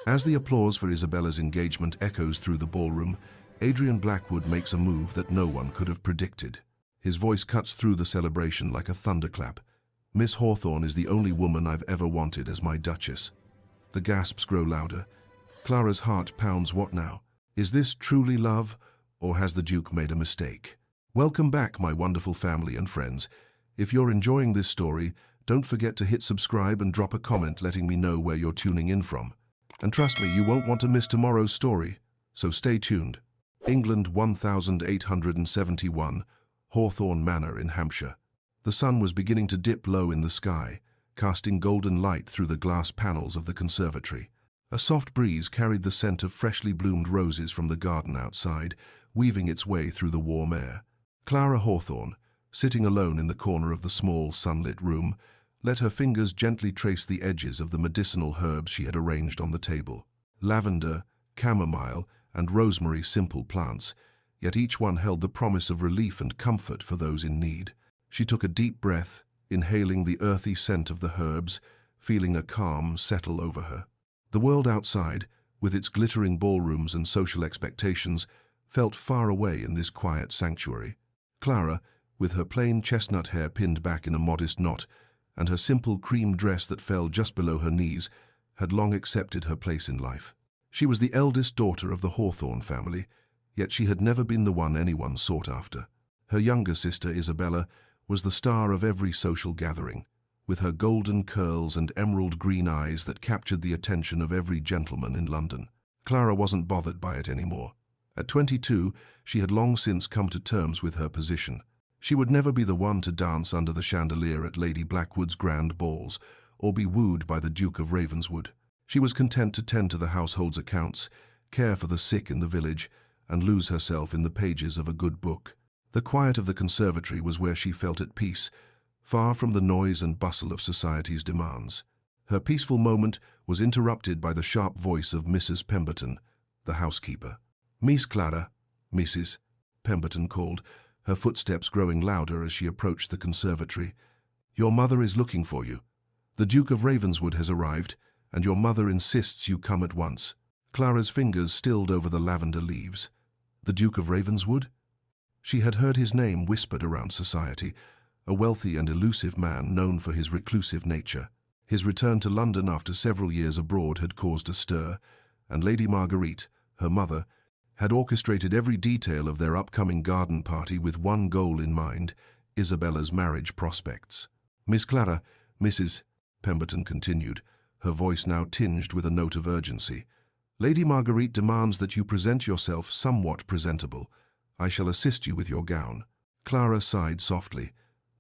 As the applause for Isabella's engagement echoes through the ballroom, Adrian Blackwood makes a move that no one could have predicted. His voice cuts through the celebration like a thunderclap. "Miss Hawthorne is the only woman I've ever wanted as my Duchess." The gasps grow louder. Clara's heart pounds. What now? Is this truly love, or has the Duke made a mistake? Welcome back, my wonderful family and friends. If you're enjoying this story, don't forget to hit subscribe and drop a comment letting me know where you're tuning in from. And trust me, you won't want to miss tomorrow's story, so stay tuned. England 1871, Hawthorne Manor in Hampshire. The sun was beginning to dip low in the sky, casting golden light through the glass panels of the conservatory. A soft breeze carried the scent of freshly bloomed roses from the garden outside, weaving its way through the warm air. Clara Hawthorne, sitting alone in the corner of the small, sunlit room, let her fingers gently trace the edges of the medicinal herbs she had arranged on the table. Lavender, chamomile, and rosemary, simple plants, yet each one held the promise of relief and comfort for those in need. She took a deep breath, inhaling the earthy scent of the herbs, feeling a calm settle over her. The world outside, with its glittering ballrooms and social expectations, felt far away in this quiet sanctuary. Clara, with her plain chestnut hair pinned back in a modest knot, and her simple cream dress that fell just below her knees, had long accepted her place in life. She was the eldest daughter of the Hawthorne family, yet she had never been the one anyone sought after. Her younger sister, Isabella, was the star of every social gathering, with her golden curls and emerald green eyes that captured the attention of every gentleman in London. Clara wasn't bothered by it anymore. At 22, she had long since come to terms with her position. She would never be the one to dance under the chandelier at Lady Blackwood's grand balls, or be wooed by the Duke of Ravenswood. She was content to tend to the household's accounts, care for the sick in the village, and lose herself in the pages of a good book. The quiet of the conservatory was where she felt at peace, far from the noise and bustle of society's demands. Her peaceful moment was interrupted by the sharp voice of Mrs. Pemberton, the housekeeper. "Miss Clara," Mrs. Pemberton called, her footsteps growing louder as she approached the conservatory. "Your mother is looking for you. The Duke of Ravenswood has arrived, and your mother insists you come at once." Clara's fingers stilled over the lavender leaves. The Duke of Ravenswood? She had heard his name whispered around society, a wealthy and elusive man known for his reclusive nature. His return to London after several years abroad had caused a stir, and Lady Marguerite, her mother, had orchestrated every detail of their upcoming garden party with one goal in mind: Isabella's marriage prospects. "Miss Clara," Mrs. Pemberton continued, her voice now tinged with a note of urgency, "Lady Marguerite demands that you present yourself somewhat presentable. I shall assist you with your gown." Clara sighed softly.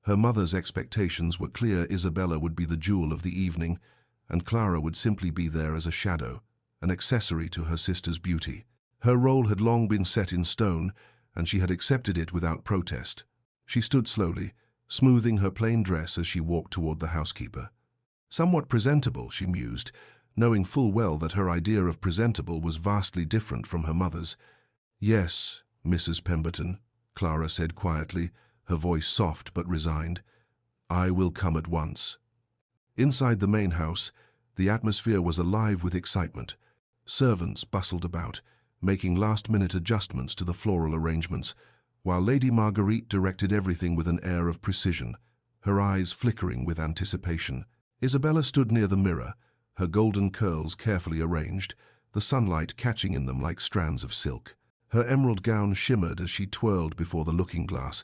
Her mother's expectations were clear. Isabella would be the jewel of the evening, and Clara would simply be there as a shadow, an accessory to her sister's beauty. Her role had long been set in stone, and she had accepted it without protest. She stood slowly, smoothing her plain dress as she walked toward the housekeeper. Somewhat presentable, she mused, knowing full well that her idea of presentable was vastly different from her mother's. "Yes, Mrs. Pemberton," Clara said quietly, her voice soft but resigned. "I will come at once." Inside the main house, the atmosphere was alive with excitement. Servants bustled about, making last-minute adjustments to the floral arrangements, while Lady Marguerite directed everything with an air of precision, her eyes flickering with anticipation. Isabella stood near the mirror, her golden curls carefully arranged, the sunlight catching in them like strands of silk. Her emerald gown shimmered as she twirled before the looking-glass,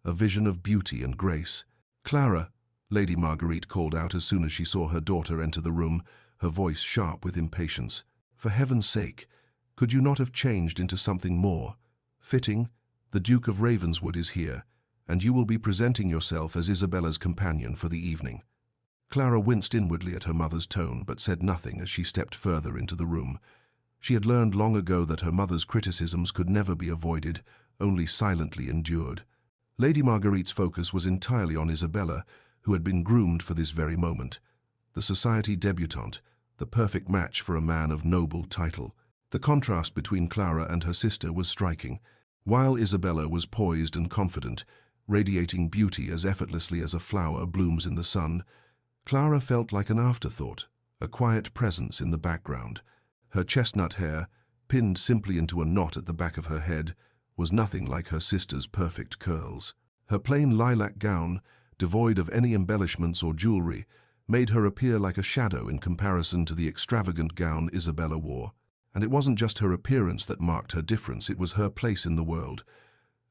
a vision of beauty and grace. "Clara," Lady Marguerite called out as soon as she saw her daughter enter the room, her voice sharp with impatience. "For heaven's sake, could you not have changed into something more fitting? The Duke of Ravenswood is here, and you will be presenting yourself as Isabella's companion for the evening." Clara winced inwardly at her mother's tone, but said nothing as she stepped further into the room. She had learned long ago that her mother's criticisms could never be avoided, only silently endured. Lady Marguerite's focus was entirely on Isabella, who had been groomed for this very moment. The society debutante, the perfect match for a man of noble title. The contrast between Clara and her sister was striking. While Isabella was poised and confident, radiating beauty as effortlessly as a flower blooms in the sun, Clara felt like an afterthought, a quiet presence in the background. Her chestnut hair, pinned simply into a knot at the back of her head, was nothing like her sister's perfect curls. Her plain lilac gown, devoid of any embellishments or jewelry, made her appear like a shadow in comparison to the extravagant gown Isabella wore. And it wasn't just her appearance that marked her difference, it was her place in the world.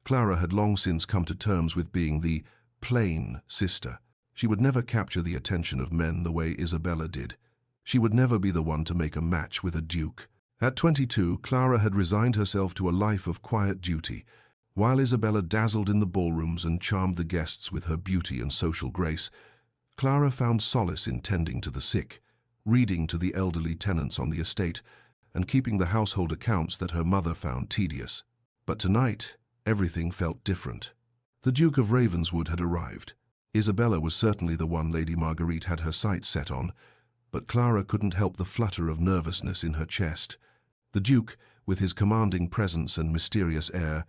Clara had long since come to terms with being the plain sister. She would never capture the attention of men the way Isabella did. She would never be the one to make a match with a duke. At 22, Clara had resigned herself to a life of quiet duty. While Isabella dazzled in the ballrooms and charmed the guests with her beauty and social grace, Clara found solace in tending to the sick, reading to the elderly tenants on the estate, and keeping the household accounts that her mother found tedious. But tonight, everything felt different. The Duke of Ravenswood had arrived. Isabella was certainly the one Lady Marguerite had her sights set on, but Clara couldn't help the flutter of nervousness in her chest. The Duke, with his commanding presence and mysterious air,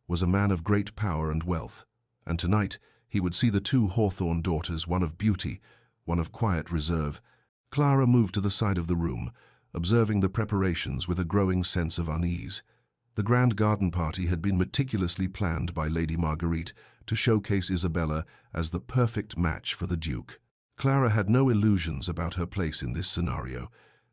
was a man of great power and wealth, and tonight he would see the two Hawthorne daughters, one of beauty, one of quiet reserve. Clara moved to the side of the room, observing the preparations with a growing sense of unease. The grand garden party had been meticulously planned by Lady Marguerite to showcase Isabella as the perfect match for the Duke. Clara had no illusions about her place in this scenario.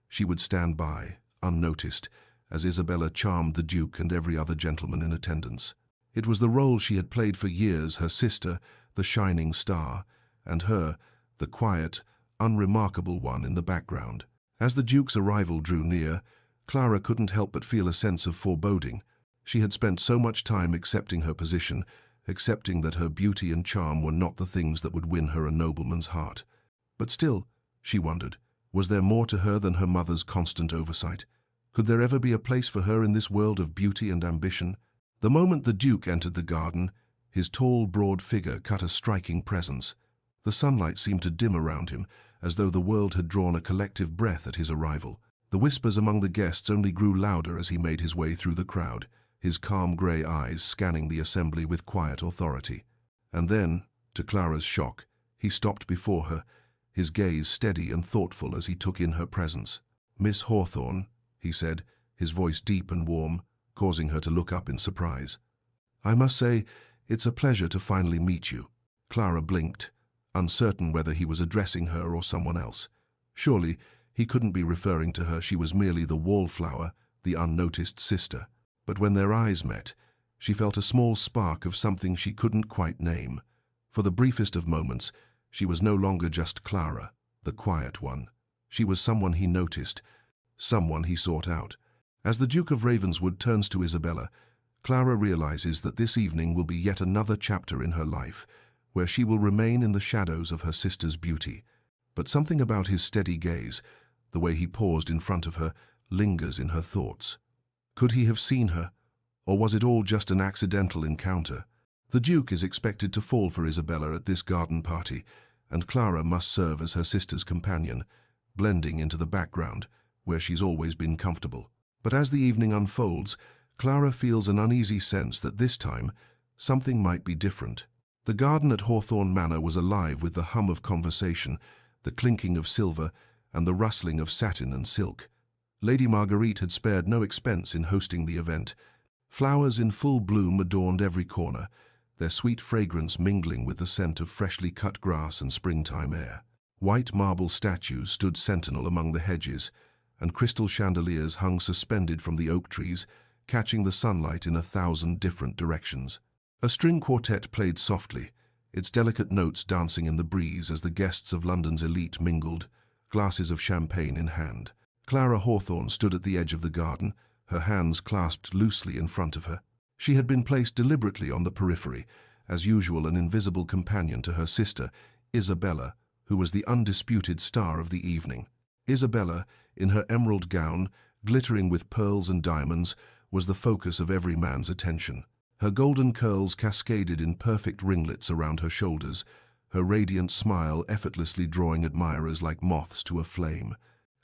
She would stand by, unnoticed, as Isabella charmed the Duke and every other gentleman in attendance. It was the role she had played for years, her sister, the shining star, and her, the quiet, unremarkable one in the background. As the Duke's arrival drew near, Clara couldn't help but feel a sense of foreboding. She had spent so much time accepting her position, accepting that her beauty and charm were not the things that would win her a nobleman's heart. But still, she wondered, was there more to her than her mother's constant oversight? Could there ever be a place for her in this world of beauty and ambition? The moment the Duke entered the garden, his tall, broad figure cut a striking presence. The sunlight seemed to dim around him, as though the world had drawn a collective breath at his arrival. The whispers among the guests only grew louder as he made his way through the crowd, his calm grey eyes scanning the assembly with quiet authority. And then, to Clara's shock, he stopped before her, his gaze steady and thoughtful as he took in her presence. "Miss Hawthorne," he said, his voice deep and warm, causing her to look up in surprise. "I must say, it's a pleasure to finally meet you." Clara blinked, uncertain whether he was addressing her or someone else. Surely, he couldn't be referring to her. She was merely the wallflower, the unnoticed sister. But when their eyes met, she felt a small spark of something she couldn't quite name. For the briefest of moments, she was no longer just Clara, the quiet one. She was someone he noticed, someone he sought out. As the Duke of Ravenswood turns to Isabella, Clara realizes that this evening will be yet another chapter in her life, where she will remain in the shadows of her sister's beauty. But something about his steady gaze, the way he paused in front of her, lingers in her thoughts. Could he have seen her, or was it all just an accidental encounter? The Duke is expected to fall for Isabella at this garden party, and Clara must serve as her sister's companion, blending into the background, where she's always been comfortable. But as the evening unfolds, Clara feels an uneasy sense that this time, something might be different. The garden at Hawthorne Manor was alive with the hum of conversation, the clinking of silver, and the rustling of satin and silk. Lady Marguerite had spared no expense in hosting the event. Flowers in full bloom adorned every corner, their sweet fragrance mingling with the scent of freshly cut grass and springtime air. White marble statues stood sentinel among the hedges, and crystal chandeliers hung suspended from the oak trees, catching the sunlight in 1,000 different directions. A string quartet played softly, its delicate notes dancing in the breeze as the guests of London's elite mingled, glasses of champagne in hand. Clara Hawthorne stood at the edge of the garden, her hands clasped loosely in front of her. She had been placed deliberately on the periphery, as usual an invisible companion to her sister, Isabella, who was the undisputed star of the evening. Isabella, in her emerald gown, glittering with pearls and diamonds, was the focus of every man's attention. Her golden curls cascaded in perfect ringlets around her shoulders, her radiant smile effortlessly drawing admirers like moths to a flame.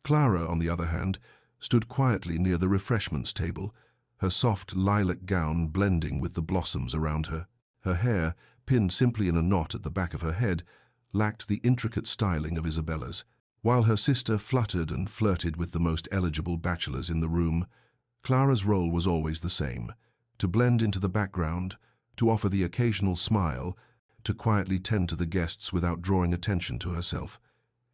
Clara, on the other hand, stood quietly near the refreshments table, her soft lilac gown blending with the blossoms around her. Her hair, pinned simply in a knot at the back of her head, lacked the intricate styling of Isabella's. While her sister fluttered and flirted with the most eligible bachelors in the room, Clara's role was always the same: to blend into the background, to offer the occasional smile, to quietly tend to the guests without drawing attention to herself.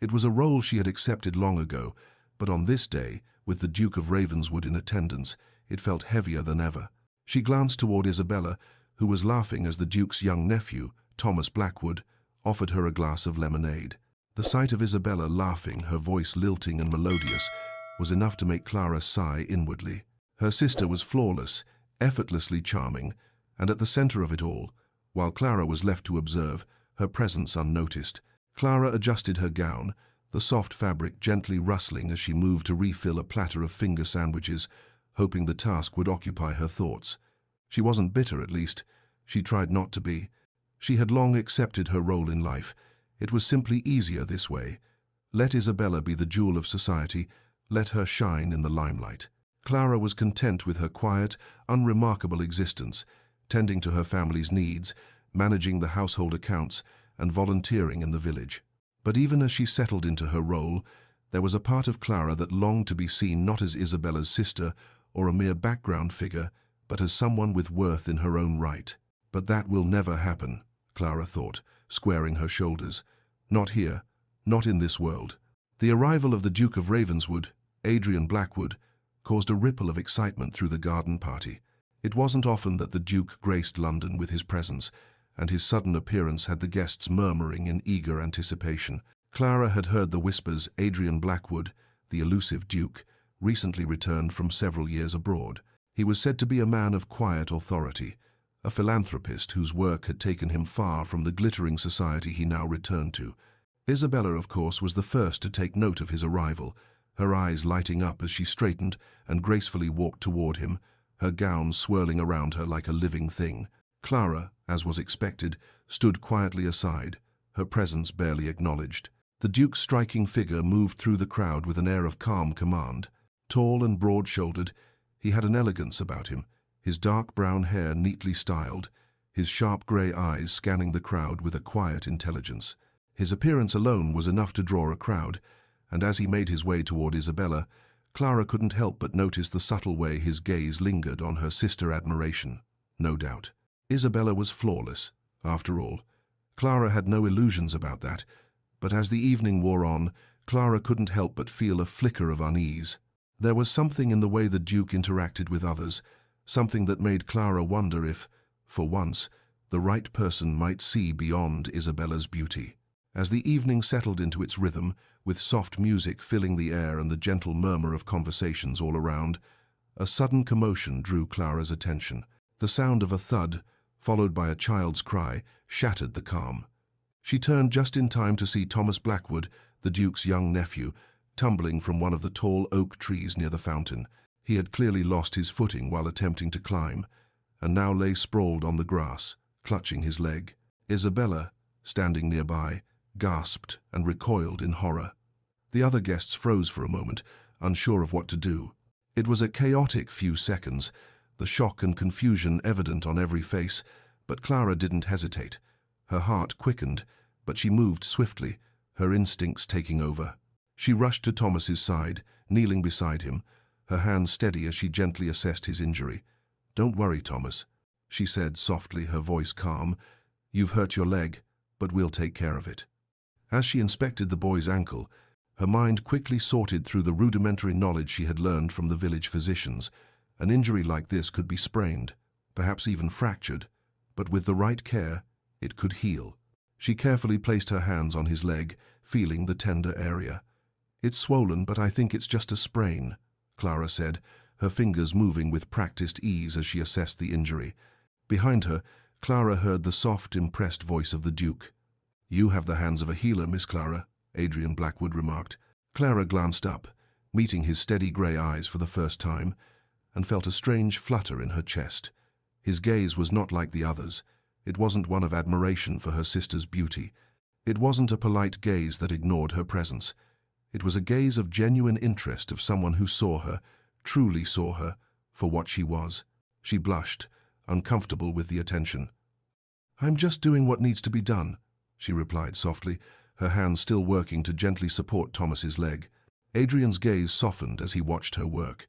It was a role she had accepted long ago, but on this day, with the Duke of Ravenswood in attendance, it felt heavier than ever. She glanced toward Isabella, who was laughing as the Duke's young nephew, Thomas Blackwood, offered her a glass of lemonade. The sight of Isabella laughing, her voice lilting and melodious, was enough to make Clara sigh inwardly. Her sister was flawless, effortlessly charming, and at the center of it all, while Clara was left to observe, her presence unnoticed. Clara adjusted her gown, the soft fabric gently rustling as she moved to refill a platter of finger sandwiches, hoping the task would occupy her thoughts. She wasn't bitter, at least. She tried not to be. She had long accepted her role in life. It was simply easier this way. Let Isabella be the jewel of society. Let her shine in the limelight. Clara was content with her quiet, unremarkable existence, tending to her family's needs, managing the household accounts, and volunteering in the village. But even as she settled into her role, there was a part of Clara that longed to be seen not as Isabella's sister or a mere background figure, but as someone with worth in her own right. But that will never happen, Clara thought, squaring her shoulders. Not here, not in this world. The arrival of the Duke of Ravenswood, Adrian Blackwood, caused a ripple of excitement through the garden party. It wasn't often that the Duke graced London with his presence, and his sudden appearance had the guests murmuring in eager anticipation. Clara had heard the whispers Adrian Blackwood, the elusive Duke, recently returned from several years abroad. He was said to be a man of quiet authority, a philanthropist whose work had taken him far from the glittering society he now returned to. Isabella, of course, was the first to take note of his arrival, her eyes lighting up as she straightened and gracefully walked toward him, her gown swirling around her like a living thing. Clara, as was expected, stood quietly aside, her presence barely acknowledged. The Duke's striking figure moved through the crowd with an air of calm command. Tall and broad-shouldered, he had an elegance about him, his dark brown hair neatly styled, his sharp grey eyes scanning the crowd with a quiet intelligence. His appearance alone was enough to draw a crowd, and as he made his way toward Isabella, Clara couldn't help but notice the subtle way his gaze lingered on her sister admiration. No doubt. Isabella was flawless, after all. Clara had no illusions about that, but as the evening wore on, Clara couldn't help but feel a flicker of unease. There was something in the way the Duke interacted with others, something that made Clara wonder if, for once, the right person might see beyond Isabella's beauty. As the evening settled into its rhythm, with soft music filling the air and the gentle murmur of conversations all around, a sudden commotion drew Clara's attention. The sound of a thud, followed by a child's cry, shattered the calm. She turned just in time to see Thomas Blackwood, the Duke's young nephew, tumbling from one of the tall oak trees near the fountain. He had clearly lost his footing while attempting to climb, and now lay sprawled on the grass, clutching his leg. Isabella, standing nearby, gasped and recoiled in horror. The other guests froze for a moment, unsure of what to do. It was a chaotic few seconds, the shock and confusion evident on every face, but Clara didn't hesitate. Her heart quickened, but she moved swiftly, her instincts taking over. She rushed to Thomas's side, kneeling beside him, her hands steady as she gently assessed his injury. "Don't worry, Thomas," she said softly, her voice calm. "You've hurt your leg, but we'll take care of it." As she inspected the boy's ankle, her mind quickly sorted through the rudimentary knowledge she had learned from the village physicians. An injury like this could be sprained, perhaps even fractured, but with the right care, it could heal. She carefully placed her hands on his leg, feeling the tender area. "It's swollen, but I think it's just a sprain," Clara said, her fingers moving with practiced ease as she assessed the injury. Behind her, Clara heard the soft, impressed voice of the Duke. "You have the hands of a healer, Miss Clara," Adrian Blackwood remarked. Clara glanced up, meeting his steady grey eyes for the first time, and felt a strange flutter in her chest. His gaze was not like the others. It wasn't one of admiration for her sister's beauty. It wasn't a polite gaze that ignored her presence. It was a gaze of genuine interest of someone who saw her, truly saw her, for what she was. She blushed, uncomfortable with the attention. "I'm just doing what needs to be done," she replied softly, her hand still working to gently support Thomas's leg. Adrian's gaze softened as he watched her work.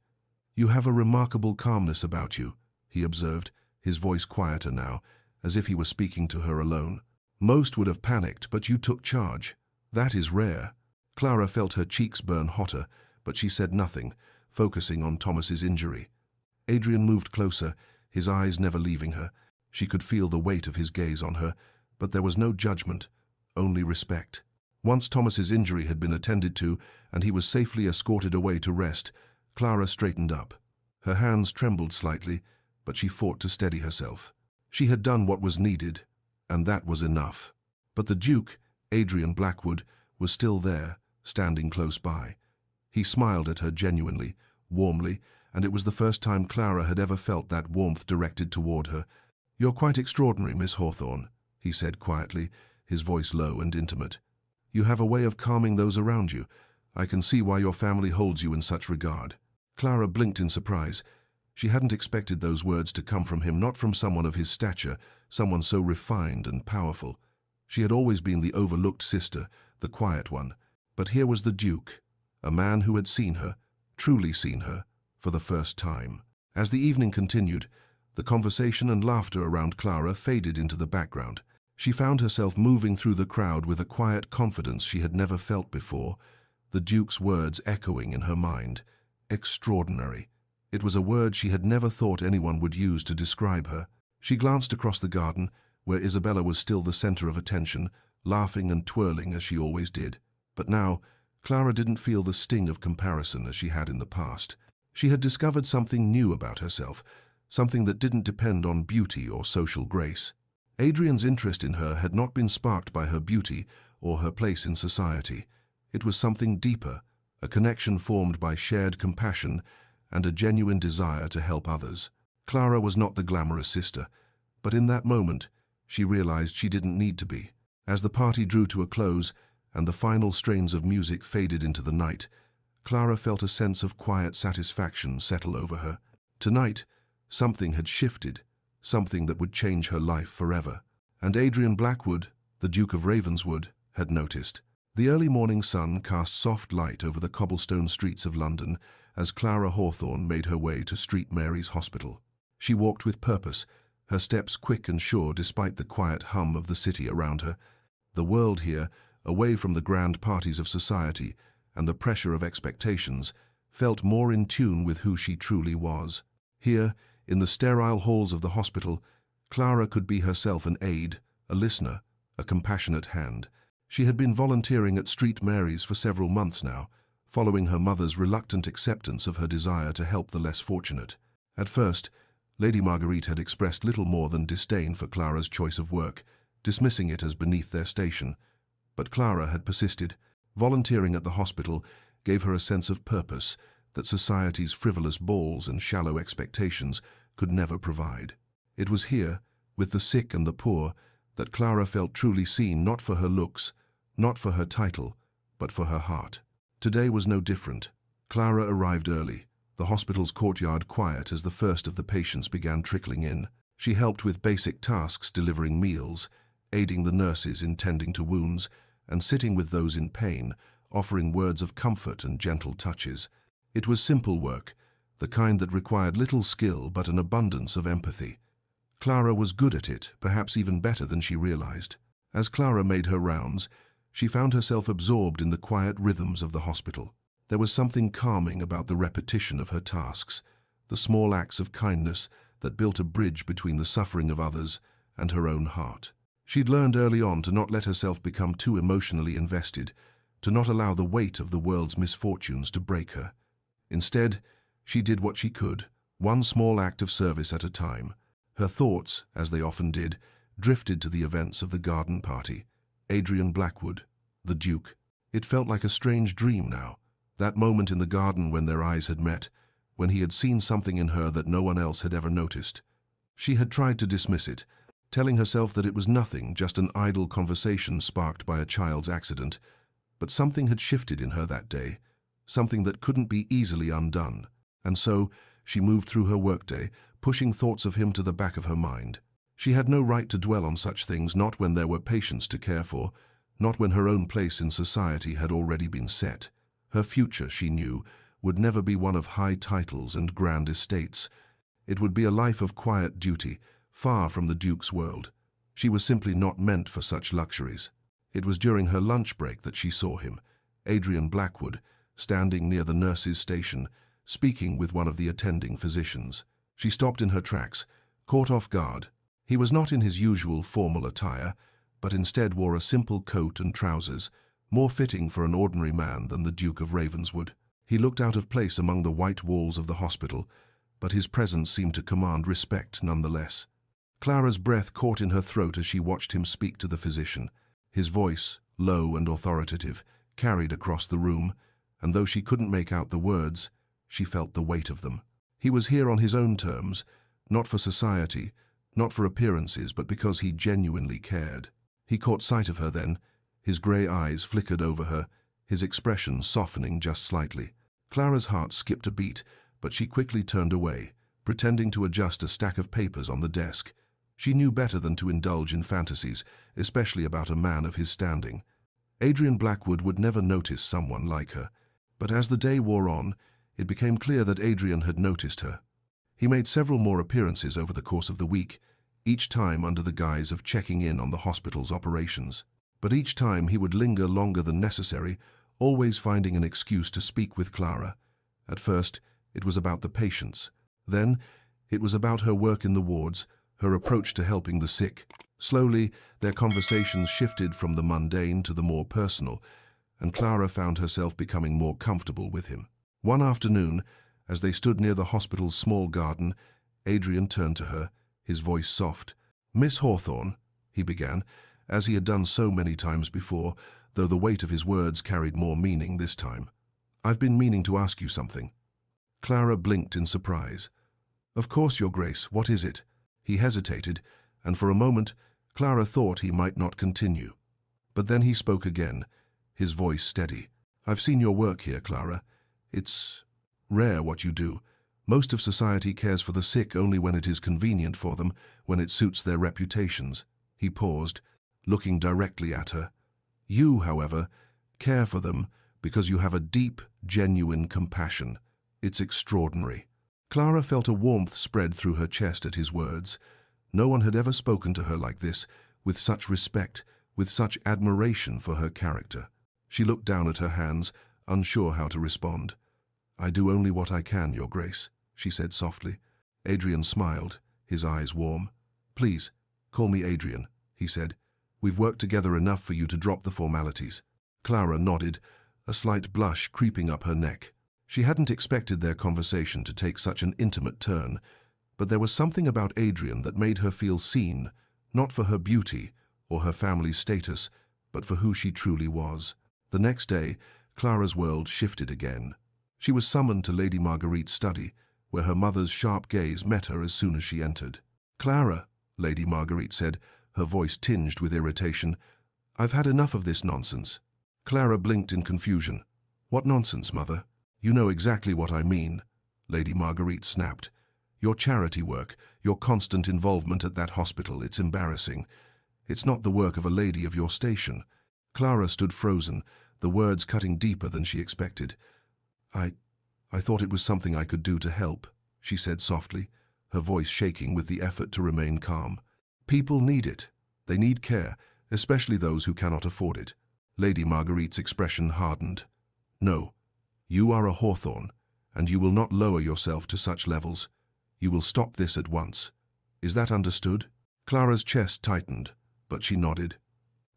"You have a remarkable calmness about you," he observed, his voice quieter now, as if he were speaking to her alone. "Most would have panicked, but you took charge. That is rare." Clara felt her cheeks burn hotter, but she said nothing, focusing on Thomas's injury. Adrian moved closer, his eyes never leaving her. She could feel the weight of his gaze on her, but there was no judgment, only respect. Once Thomas's injury had been attended to, and he was safely escorted away to rest, Clara straightened up. Her hands trembled slightly, but she fought to steady herself. She had done what was needed, and that was enough. But the Duke, Adrian Blackwood, was still there, standing close by. He smiled at her genuinely, warmly, and it was the first time Clara had ever felt that warmth directed toward her. "You're quite extraordinary, Miss Hawthorne," he said quietly, his voice low and intimate. "You have a way of calming those around you. I can see why your family holds you in such regard." Clara blinked in surprise. She hadn't expected those words to come from him, not from someone of his stature, someone so refined and powerful. She had always been the overlooked sister, the quiet one. But here was the Duke, a man who had seen her, truly seen her, for the first time. As the evening continued, the conversation and laughter around Clara faded into the background. She found herself moving through the crowd with a quiet confidence she had never felt before, the Duke's words echoing in her mind. Extraordinary. It was a word she had never thought anyone would use to describe her. She glanced across the garden, where Isabella was still the center of attention, laughing and twirling as she always did. But now, Clara didn't feel the sting of comparison as she had in the past. She had discovered something new about herself, something that didn't depend on beauty or social grace. Adrian's interest in her had not been sparked by her beauty or her place in society. It was something deeper, a connection formed by shared compassion and a genuine desire to help others. Clara was not the glamorous sister, but in that moment, she realized she didn't need to be. As the party drew to a close and the final strains of music faded into the night, Clara felt a sense of quiet satisfaction settle over her. Tonight, something had shifted, something that would change her life forever. And Adrian Blackwood, the Duke of Ravenswood, had noticed. The early morning sun cast soft light over the cobblestone streets of London as Clara Hawthorne made her way to St. Mary's Hospital. She walked with purpose, her steps quick and sure despite the quiet hum of the city around her. The world here, away from the grand parties of society and the pressure of expectations, felt more in tune with who she truly was. Here, in the sterile halls of the hospital, Clara could be herself an aide, a listener, a compassionate hand. She had been volunteering at St. Mary's for several months now, following her mother's reluctant acceptance of her desire to help the less fortunate. At first, Lady Marguerite had expressed little more than disdain for Clara's choice of work, dismissing it as beneath their station. But Clara had persisted. Volunteering at the hospital gave her a sense of purpose that society's frivolous balls and shallow expectations could never provide. It was here, with the sick and the poor, that Clara felt truly seen, not for her looks, not for her title, but for her heart. Today was no different. Clara arrived early, the hospital's courtyard quiet as the first of the patients began trickling in. She helped with basic tasks, delivering meals, aiding the nurses in tending to wounds, and sitting with those in pain, offering words of comfort and gentle touches. It was simple work, the kind that required little skill but an abundance of empathy. Clara was good at it, perhaps even better than she realized. As Clara made her rounds, she found herself absorbed in the quiet rhythms of the hospital. There was something calming about the repetition of her tasks, the small acts of kindness that built a bridge between the suffering of others and her own heart. She'd learned early on to not let herself become too emotionally invested, to not allow the weight of the world's misfortunes to break her. Instead, she did what she could, one small act of service at a time. Her thoughts, as they often did, drifted to the events of the garden party. Adrian Blackwood, the Duke. It felt like a strange dream now, that moment in the garden when their eyes had met, when he had seen something in her that no one else had ever noticed. She had tried to dismiss it, telling herself that it was nothing, just an idle conversation sparked by a child's accident. But something had shifted in her that day, something that couldn't be easily undone. And so, she moved through her workday, pushing thoughts of him to the back of her mind. She had no right to dwell on such things, not when there were patients to care for, Not when her own place in society had already been set. Her future, she knew, would never be one of high titles and grand estates. It would be a life of quiet duty, far from the Duke's world. She was simply not meant for such luxuries. It was during her lunch break that she saw him, Adrian Blackwood, standing near the nurse's station, speaking with one of the attending physicians. She stopped in her tracks, caught off guard. He was not in his usual formal attire, but instead wore a simple coat and trousers, more fitting for an ordinary man than the Duke of Ravenswood. He looked out of place among the white walls of the hospital, but his presence seemed to command respect nonetheless. Clara's breath caught in her throat as she watched him speak to the physician. His voice, low and authoritative, carried across the room, and though she couldn't make out the words, she felt the weight of them. He was here on his own terms, not for society, not for appearances, but because he genuinely cared. He caught sight of her then. His grey eyes flickered over her, his expression softening just slightly. Clara's heart skipped a beat, but she quickly turned away, pretending to adjust a stack of papers on the desk. She knew better than to indulge in fantasies, especially about a man of his standing. Adrian Blackwood would never notice someone like her. But as the day wore on, it became clear that Adrian had noticed her. He made several more appearances over the course of the week, each time under the guise of checking in on the hospital's operations. But each time he would linger longer than necessary, always finding an excuse to speak with Clara. At first, it was about the patients. Then, it was about her work in the wards, her approach to helping the sick. Slowly, their conversations shifted from the mundane to the more personal, and Clara found herself becoming more comfortable with him. One afternoon, as they stood near the hospital's small garden, Adrian turned to her, his voice soft. "Miss Hawthorne," he began, as he had done so many times before, though the weight of his words carried more meaning this time. "I've been meaning to ask you something." Clara blinked in surprise. "Of course, Your Grace, what is it?" He hesitated, and for a moment, Clara thought he might not continue. But then he spoke again, his voice steady. "I've seen your work here, Clara. It's rare what you do. Most of society cares for the sick only when it is convenient for them, when it suits their reputations." He paused, looking directly at her. "You, however, care for them because you have a deep, genuine compassion. It's extraordinary." Clara felt a warmth spread through her chest at his words. No one had ever spoken to her like this, with such respect, with such admiration for her character. She looked down at her hands, unsure how to respond. "I do only what I can, Your Grace," she said softly. Adrian smiled, his eyes warm. "Please, call me Adrian," he said. "We've worked together enough for you to drop the formalities." Clara nodded, a slight blush creeping up her neck. She hadn't expected their conversation to take such an intimate turn, but there was something about Adrian that made her feel seen, not for her beauty or her family's status, but for who she truly was. The next day, Clara's world shifted again. She was summoned to Lady Marguerite's study, where her mother's sharp gaze met her as soon as she entered. "Clara," Lady Marguerite said, her voice tinged with irritation, "I've had enough of this nonsense." Clara blinked in confusion. "What nonsense, Mother?" "You know exactly what I mean," Lady Marguerite snapped. "Your charity work, your constant involvement at that hospital, it's embarrassing. It's not the work of a lady of your station." Clara stood frozen, the words cutting deeper than she expected. I thought it was something I could do to help," she said softly, her voice shaking with the effort to remain calm. "People need it. They need care, especially those who cannot afford it." Lady Marguerite's expression hardened. "No, you are a Hawthorne, and you will not lower yourself to such levels. You will stop this at once. Is that understood?" Clara's chest tightened, but she nodded.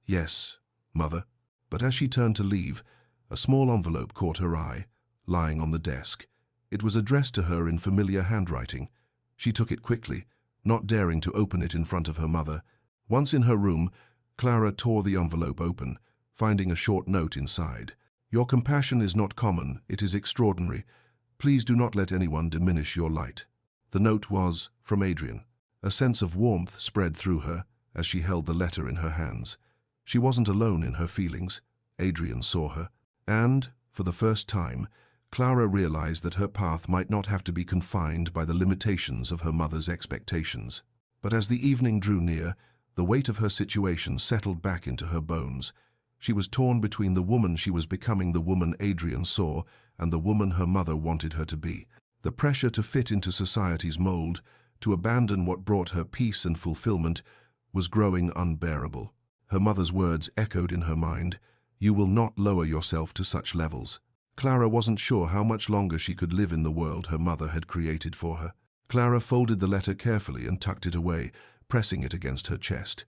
"Yes, Mother." But as she turned to leave, a small envelope caught her eye, lying on the desk. It was addressed to her in familiar handwriting. She took it quickly, not daring to open it in front of her mother. Once in her room, Clara tore the envelope open, finding a short note inside. "Your compassion is not common, it is extraordinary. Please do not let anyone diminish your light." The note was from Adrian. A sense of warmth spread through her as she held the letter in her hands. She wasn't alone in her feelings. Adrian saw her. And, for the first time, Clara realized that her path might not have to be confined by the limitations of her mother's expectations. But as the evening drew near, the weight of her situation settled back into her bones. She was torn between the woman she was becoming, the woman Adrian saw, and the woman her mother wanted her to be. The pressure to fit into society's mold, to abandon what brought her peace and fulfillment, was growing unbearable. Her mother's words echoed in her mind, "You will not lower yourself to such levels." Clara wasn't sure how much longer she could live in the world her mother had created for her. Clara folded the letter carefully and tucked it away, pressing it against her chest.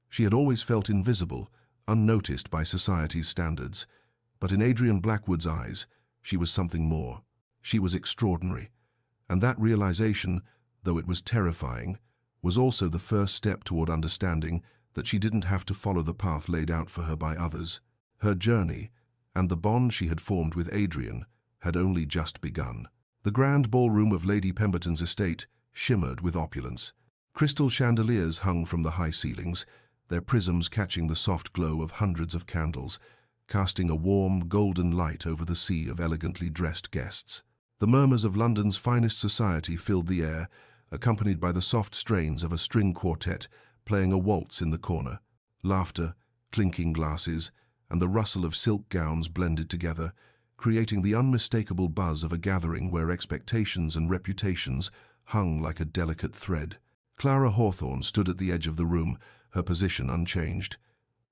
She had always felt invisible, unnoticed by society's standards, but in Adrian Blackwood's eyes, she was something more. She was extraordinary, and that realization, though it was terrifying, was also the first step toward understanding that she didn't have to follow the path laid out for her by others. Her journey, and the bond she had formed with Adrian, had only just begun. The grand ballroom of Lady Pemberton's estate shimmered with opulence. Crystal chandeliers hung from the high ceilings, their prisms catching the soft glow of hundreds of candles, casting a warm, golden light over the sea of elegantly dressed guests. The murmurs of London's finest society filled the air, accompanied by the soft strains of a string quartet playing a waltz in the corner. Laughter, clinking glasses, and the rustle of silk gowns blended together, creating the unmistakable buzz of a gathering where expectations and reputations hung like a delicate thread. Clara Hawthorne stood at the edge of the room, her position unchanged.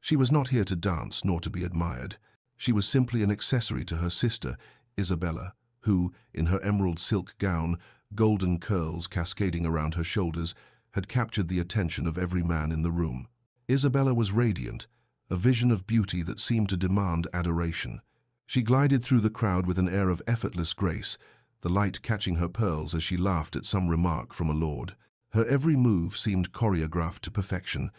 She was not here to dance nor to be admired. She was simply an accessory to her sister, Isabella, who, in her emerald silk gown, golden curls cascading around her shoulders, had captured the attention of every man in the room. Isabella was radiant, a vision of beauty that seemed to demand adoration. She glided through the crowd with an air of effortless grace, the light catching her pearls as she laughed at some remark from a lord. Her every move seemed choreographed to perfection,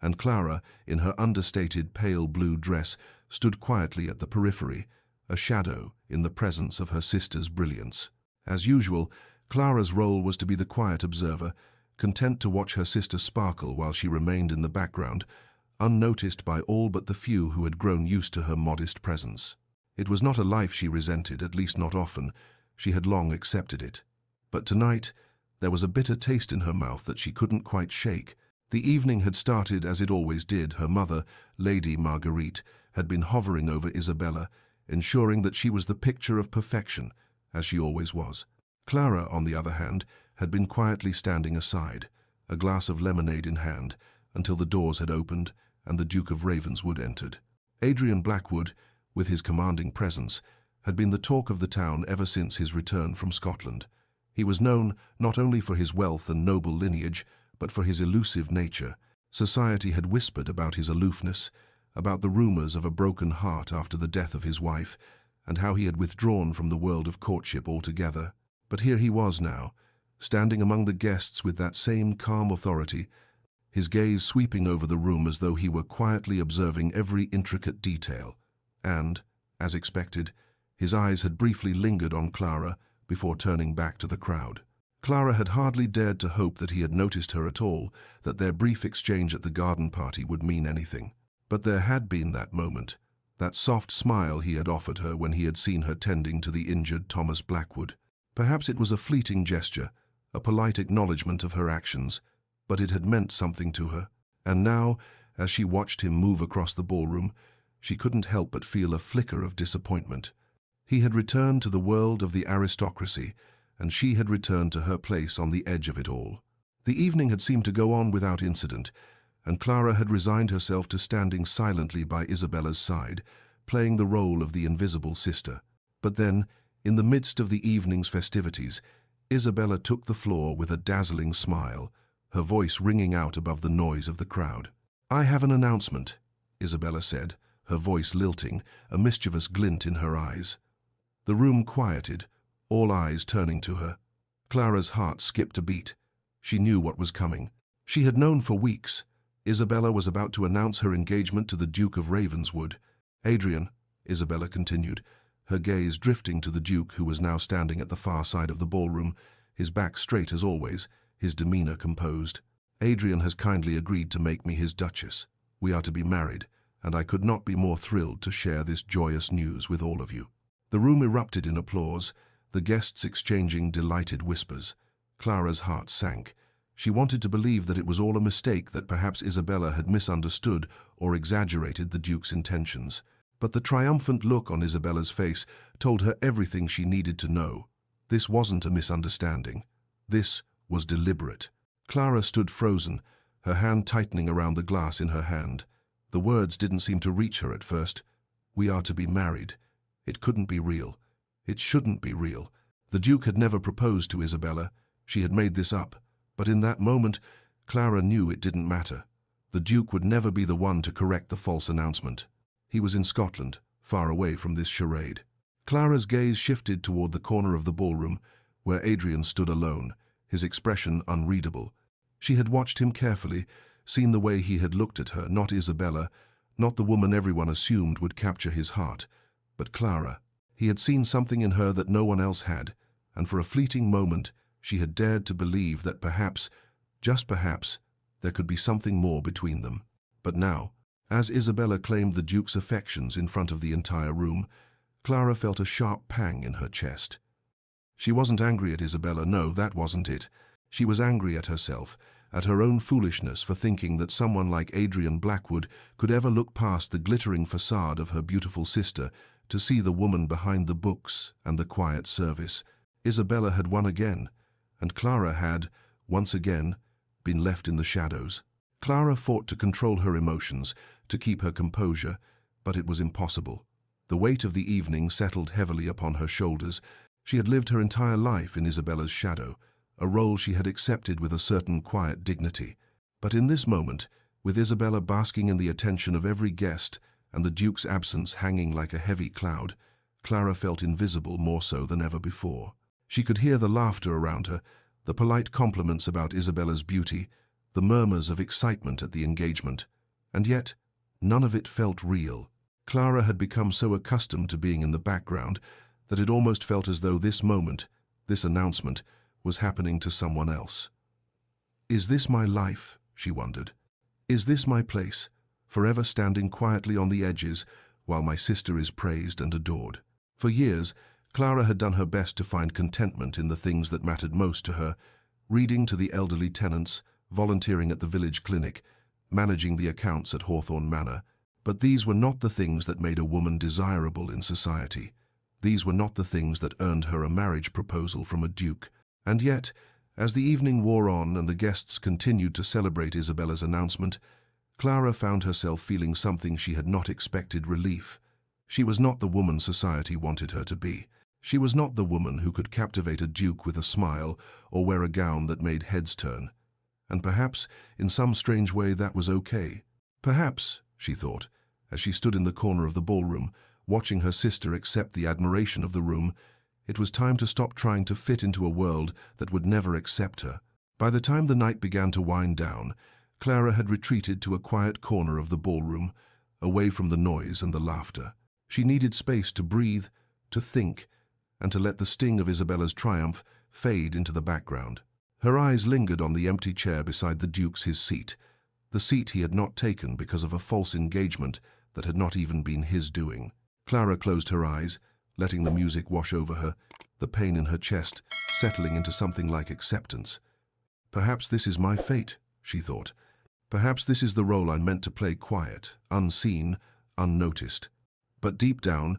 and Clara, in her understated pale blue dress, stood quietly at the periphery, a shadow in the presence of her sister's brilliance. As usual, Clara's role was to be the quiet observer, content to watch her sister sparkle while she remained in the background, unnoticed by all but the few who had grown used to her modest presence. It was not a life she resented, at least not often. She had long accepted it. But tonight, there was a bitter taste in her mouth that she couldn't quite shake. The evening had started as it always did. Her mother, Lady Marguerite, had been hovering over Isabella, ensuring that she was the picture of perfection, as she always was. Clara, on the other hand, had been quietly standing aside, a glass of lemonade in hand, until the doors had opened and the Duke of Ravenswood entered. Adrian Blackwood, with his commanding presence, had been the talk of the town ever since his return from Scotland. He was known not only for his wealth and noble lineage, but for his elusive nature. Society had whispered about his aloofness, about the rumors of a broken heart after the death of his wife, and how he had withdrawn from the world of courtship altogether. But here he was now, standing among the guests with that same calm authority, his gaze sweeping over the room as though he were quietly observing every intricate detail. And, as expected, his eyes had briefly lingered on Clara before turning back to the crowd. Clara had hardly dared to hope that he had noticed her at all, that their brief exchange at the garden party would mean anything. But there had been that moment, that soft smile he had offered her when he had seen her tending to the injured Thomas Blackwood. Perhaps it was a fleeting gesture, a polite acknowledgement of her actions, but it had meant something to her. And now, as she watched him move across the ballroom, she couldn't help but feel a flicker of disappointment. He had returned to the world of the aristocracy, and she had returned to her place on the edge of it all. The evening had seemed to go on without incident, and Clara had resigned herself to standing silently by Isabella's side, playing the role of the invisible sister. But then, in the midst of the evening's festivities, Isabella took the floor with a dazzling smile, her voice ringing out above the noise of the crowd. "I have an announcement," Isabella said, her voice lilting, a mischievous glint in her eyes. The room quieted, all eyes turning to her. Clara's heart skipped a beat. She knew what was coming. She had known for weeks. Isabella was about to announce her engagement to the Duke of Ravenswood. "Adrian," Isabella continued, her gaze drifting to the Duke, who was now standing at the far side of the ballroom, his back straight as always, his demeanor composed. "Adrian has kindly agreed to make me his Duchess. We are to be married, and I could not be more thrilled to share this joyous news with all of you." The room erupted in applause, the guests exchanging delighted whispers. Clara's heart sank. She wanted to believe that it was all a mistake, that perhaps Isabella had misunderstood or exaggerated the Duke's intentions. But the triumphant look on Isabella's face told her everything she needed to know. This wasn't a misunderstanding. This was deliberate. Clara stood frozen, her hand tightening around the glass in her hand. The words didn't seem to reach her at first. We are to be married. It couldn't be real. It shouldn't be real. The Duke had never proposed to Isabella. She had made this up. But in that moment, Clara knew it didn't matter. The Duke would never be the one to correct the false announcement. He was in Scotland, far away from this charade. Clara's gaze shifted toward the corner of the ballroom, where Adrian stood alone, his expression unreadable. She had watched him carefully, seen the way he had looked at her, not Isabella, not the woman everyone assumed would capture his heart, but Clara. He had seen something in her that no one else had, and for a fleeting moment, she had dared to believe that perhaps, just perhaps, there could be something more between them. But now, as Isabella claimed the Duke's affections in front of the entire room, Clara felt a sharp pang in her chest. She wasn't angry at Isabella, no, that wasn't it. She was angry at herself, at her own foolishness for thinking that someone like Adrian Blackwood could ever look past the glittering facade of her beautiful sister to see the woman behind the books and the quiet service. Isabella had won again, and Clara had, once again, been left in the shadows. Clara fought to control her emotions, to keep her composure, but it was impossible. The weight of the evening settled heavily upon her shoulders. She had lived her entire life in Isabella's shadow, a role she had accepted with a certain quiet dignity. But in this moment, with Isabella basking in the attention of every guest and the Duke's absence hanging like a heavy cloud, Clara felt invisible more so than ever before. She could hear the laughter around her, the polite compliments about Isabella's beauty, the murmurs of excitement at the engagement, and yet none of it felt real. Clara had become so accustomed to being in the background that it almost felt as though this moment, this announcement, was happening to someone else. Is this my life? She wondered. Is this my place, forever standing quietly on the edges while my sister is praised and adored? For years, Clara had done her best to find contentment in the things that mattered most to her, reading to the elderly tenants, volunteering at the village clinic, managing the accounts at Hawthorne Manor. But these were not the things that made a woman desirable in society. These were not the things that earned her a marriage proposal from a duke. And yet, as the evening wore on and the guests continued to celebrate Isabella's announcement, Clara found herself feeling something she had not expected: relief. She was not the woman society wanted her to be. She was not the woman who could captivate a duke with a smile or wear a gown that made heads turn. And perhaps, in some strange way, that was okay. Perhaps, she thought, as she stood in the corner of the ballroom, watching her sister accept the admiration of the room, it was time to stop trying to fit into a world that would never accept her. By the time the night began to wind down, Clara had retreated to a quiet corner of the ballroom, away from the noise and the laughter. She needed space to breathe, to think, and to let the sting of Isabella's triumph fade into the background. Her eyes lingered on the empty chair beside the Duke's seat, the seat he had not taken because of a false engagement that had not even been his doing. Clara closed her eyes, letting the music wash over her, the pain in her chest settling into something like acceptance. Perhaps this is my fate, she thought. Perhaps this is the role I'm meant to play: quiet, unseen, unnoticed. But deep down,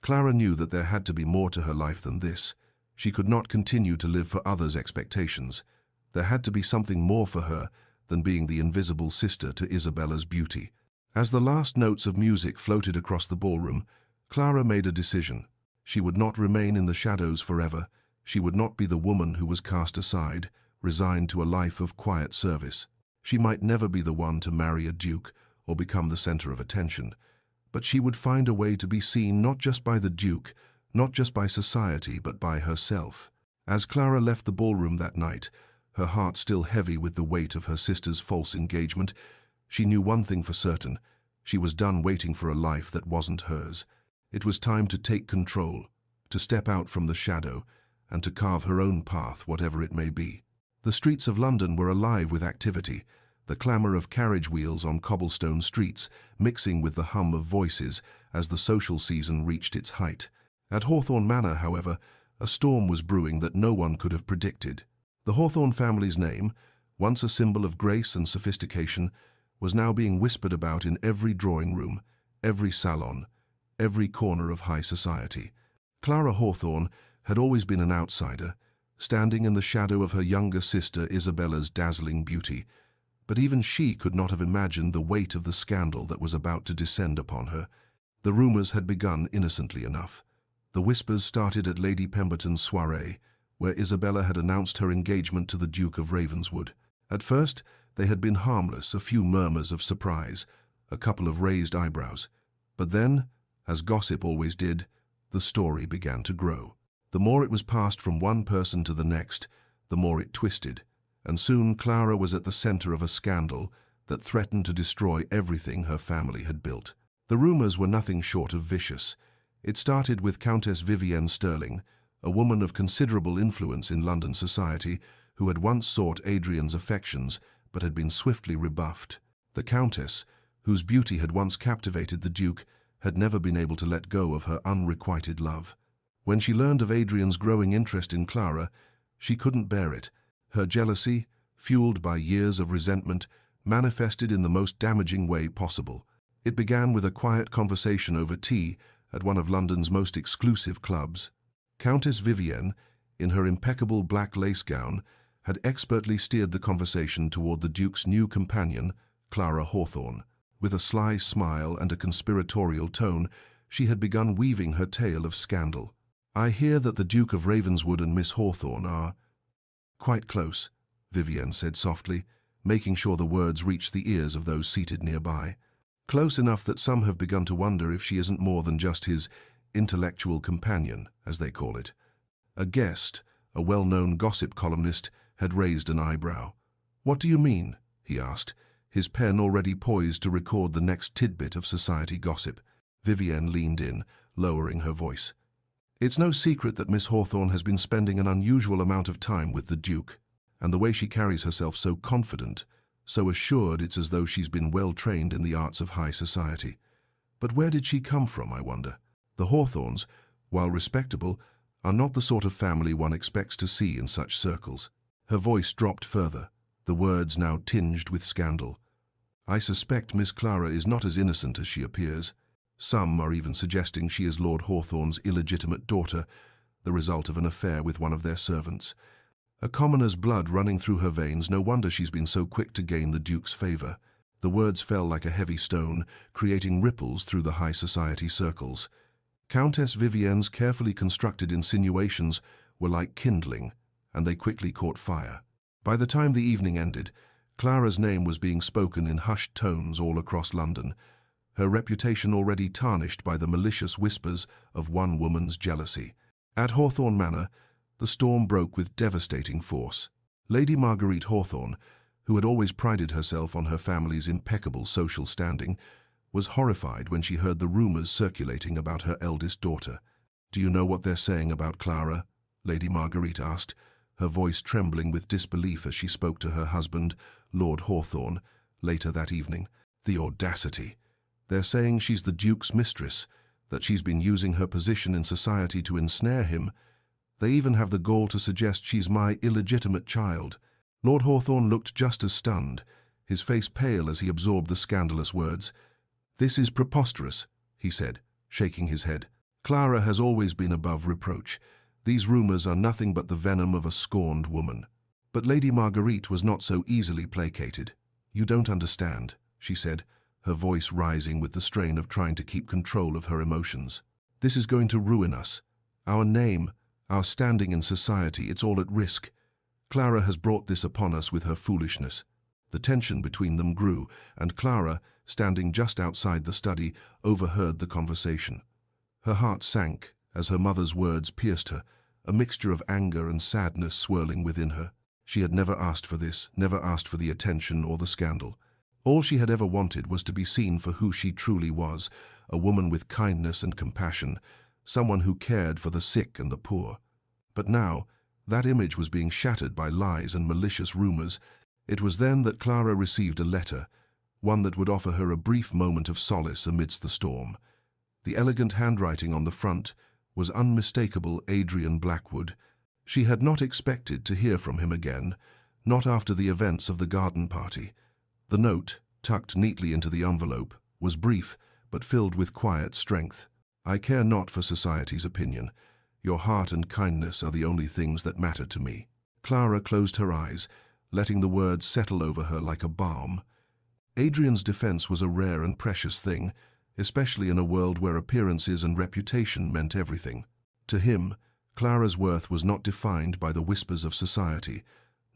Clara knew that there had to be more to her life than this. She could not continue to live for others' expectations. There had to be something more for her than being the invisible sister to Isabella's beauty. As the last notes of music floated across the ballroom, Clara made a decision. She would not remain in the shadows forever. She would not be the woman who was cast aside, resigned to a life of quiet service. She might never be the one to marry a duke or become the center of attention, but she would find a way to be seen not just by the duke, not just by society, but by herself. As Clara left the ballroom that night, her heart still heavy with the weight of her sister's false engagement, she knew one thing for certain: she was done waiting for a life that wasn't hers. It was time to take control, to step out from the shadow, and to carve her own path, whatever it may be. The streets of London were alive with activity, the clamour of carriage wheels on cobblestone streets mixing with the hum of voices as the social season reached its height. At Hawthorne Manor, however, a storm was brewing that no one could have predicted. The Hawthorne family's name, once a symbol of grace and sophistication, was now being whispered about in every drawing room, every salon, every corner of high society. Clara Hawthorne had always been an outsider, standing in the shadow of her younger sister Isabella's dazzling beauty, but even she could not have imagined the weight of the scandal that was about to descend upon her. The rumors had begun innocently enough. The whispers started at Lady Pemberton's soirée, where Isabella had announced her engagement to the Duke of Ravenswood. At first, they had been harmless, a few murmurs of surprise, a couple of raised eyebrows. But then, as gossip always did, the story began to grow. The more it was passed from one person to the next, the more it twisted, and soon Clara was at the center of a scandal that threatened to destroy everything her family had built. The rumors were nothing short of vicious. It started with Countess Vivienne Sterling, a woman of considerable influence in London society who had once sought Adrian's affections but had been swiftly rebuffed. The Countess, whose beauty had once captivated the Duke, had never been able to let go of her unrequited love. When she learned of Adrian's growing interest in Clara, she couldn't bear it. Her jealousy, fueled by years of resentment, manifested in the most damaging way possible. It began with a quiet conversation over tea at one of London's most exclusive clubs. Countess Vivienne, in her impeccable black lace gown, had expertly steered the conversation toward the Duke's new companion, Clara Hawthorne. With a sly smile and a conspiratorial tone, she had begun weaving her tale of scandal. "I hear that the Duke of Ravenswood and Miss Hawthorne are quite close," Vivienne said softly, making sure the words reached the ears of those seated nearby. "Close enough that some have begun to wonder if she isn't more than just his intellectual companion, as they call it." A guest, a well-known gossip columnist, had raised an eyebrow. "What do you mean?" he asked, his pen already poised to record the next tidbit of society gossip. Vivienne leaned in, lowering her voice. "It's no secret that Miss Hawthorne has been spending an unusual amount of time with the Duke, and the way she carries herself so confident, so assured, it's as though she's been well trained in the arts of high society. But where did she come from, I wonder? The Hawthornes, while respectable, are not the sort of family one expects to see in such circles." Her voice dropped further, the words now tinged with scandal. "I suspect Miss Clara is not as innocent as she appears. Some are even suggesting she is Lord Hawthorne's illegitimate daughter, the result of an affair with one of their servants. A commoner's blood running through her veins, no wonder she's been so quick to gain the Duke's favor." The words fell like a heavy stone, creating ripples through the high society circles. Countess Vivienne's carefully constructed insinuations were like kindling, and they quickly caught fire. By the time the evening ended, Clara's name was being spoken in hushed tones all across London, her reputation already tarnished by the malicious whispers of one woman's jealousy. At Hawthorne Manor, the storm broke with devastating force. Lady Marguerite Hawthorne, who had always prided herself on her family's impeccable social standing, was horrified when she heard the rumors circulating about her eldest daughter. "Do you know what they're saying about Clara?" Lady Marguerite asked, her voice trembling with disbelief as she spoke to her husband, Lord Hawthorne, later that evening. "The audacity! They're saying she's the Duke's mistress, that she's been using her position in society to ensnare him. They even have the gall to suggest she's my illegitimate child." Lord Hawthorne looked just as stunned, his face pale as he absorbed the scandalous words. "This is preposterous," he said, shaking his head. "Clara has always been above reproach. These rumors are nothing but the venom of a scorned woman." But Lady Marguerite was not so easily placated. "You don't understand," she said, her voice rising with the strain of trying to keep control of her emotions. "This is going to ruin us. Our name, our standing in society, it's all at risk. Clara has brought this upon us with her foolishness." The tension between them grew, and Clara, standing just outside the study, overheard the conversation. Her heart sank as her mother's words pierced her, a mixture of anger and sadness swirling within her. She had never asked for this, never asked for the attention or the scandal. All she had ever wanted was to be seen for who she truly was, a woman with kindness and compassion, someone who cared for the sick and the poor. But now, that image was being shattered by lies and malicious rumors. It was then that Clara received a letter, one that would offer her a brief moment of solace amidst the storm. The elegant handwriting on the front was unmistakable Adrian Blackwood. She had not expected to hear from him again, not after the events of the garden party. The note, tucked neatly into the envelope, was brief, but filled with quiet strength. I care not for society's opinion. Your heart and kindness are the only things that matter to me. Clara closed her eyes, letting the words settle over her like a balm. Adrian's defense was a rare and precious thing, especially in a world where appearances and reputation meant everything. To him, Clara's worth was not defined by the whispers of society,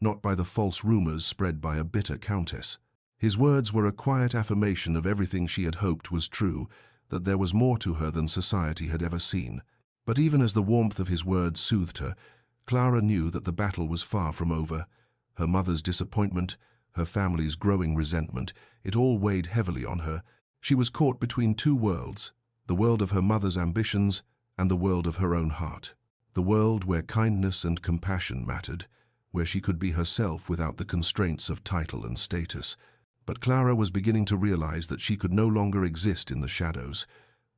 not by the false rumors spread by a bitter countess. His words were a quiet affirmation of everything she had hoped was true, that there was more to her than society had ever seen. But even as the warmth of his words soothed her, Clara knew that the battle was far from over. Her mother's disappointment, her family's growing resentment, it all weighed heavily on her. She was caught between two worlds, the world of her mother's ambitions and the world of her own heart. The world where kindness and compassion mattered, where she could be herself without the constraints of title and status. But Clara was beginning to realize that she could no longer exist in the shadows.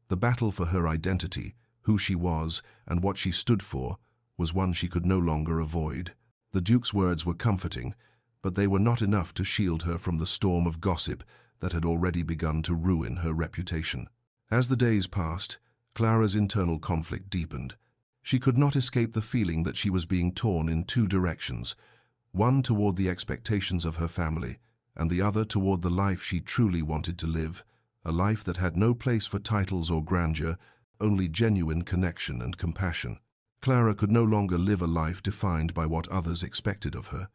The battle for her identity, who she was and what she stood for, was one she could no longer avoid. The Duke's words were comforting, but they were not enough to shield her from the storm of gossip that had already begun to ruin her reputation. As the days passed, Clara's internal conflict deepened. She could not escape the feeling that she was being torn in two directions, one toward the expectations of her family, and the other toward the life she truly wanted to live, a life that had no place for titles or grandeur, only genuine connection and compassion. Clara could no longer live a life defined by what others expected of her.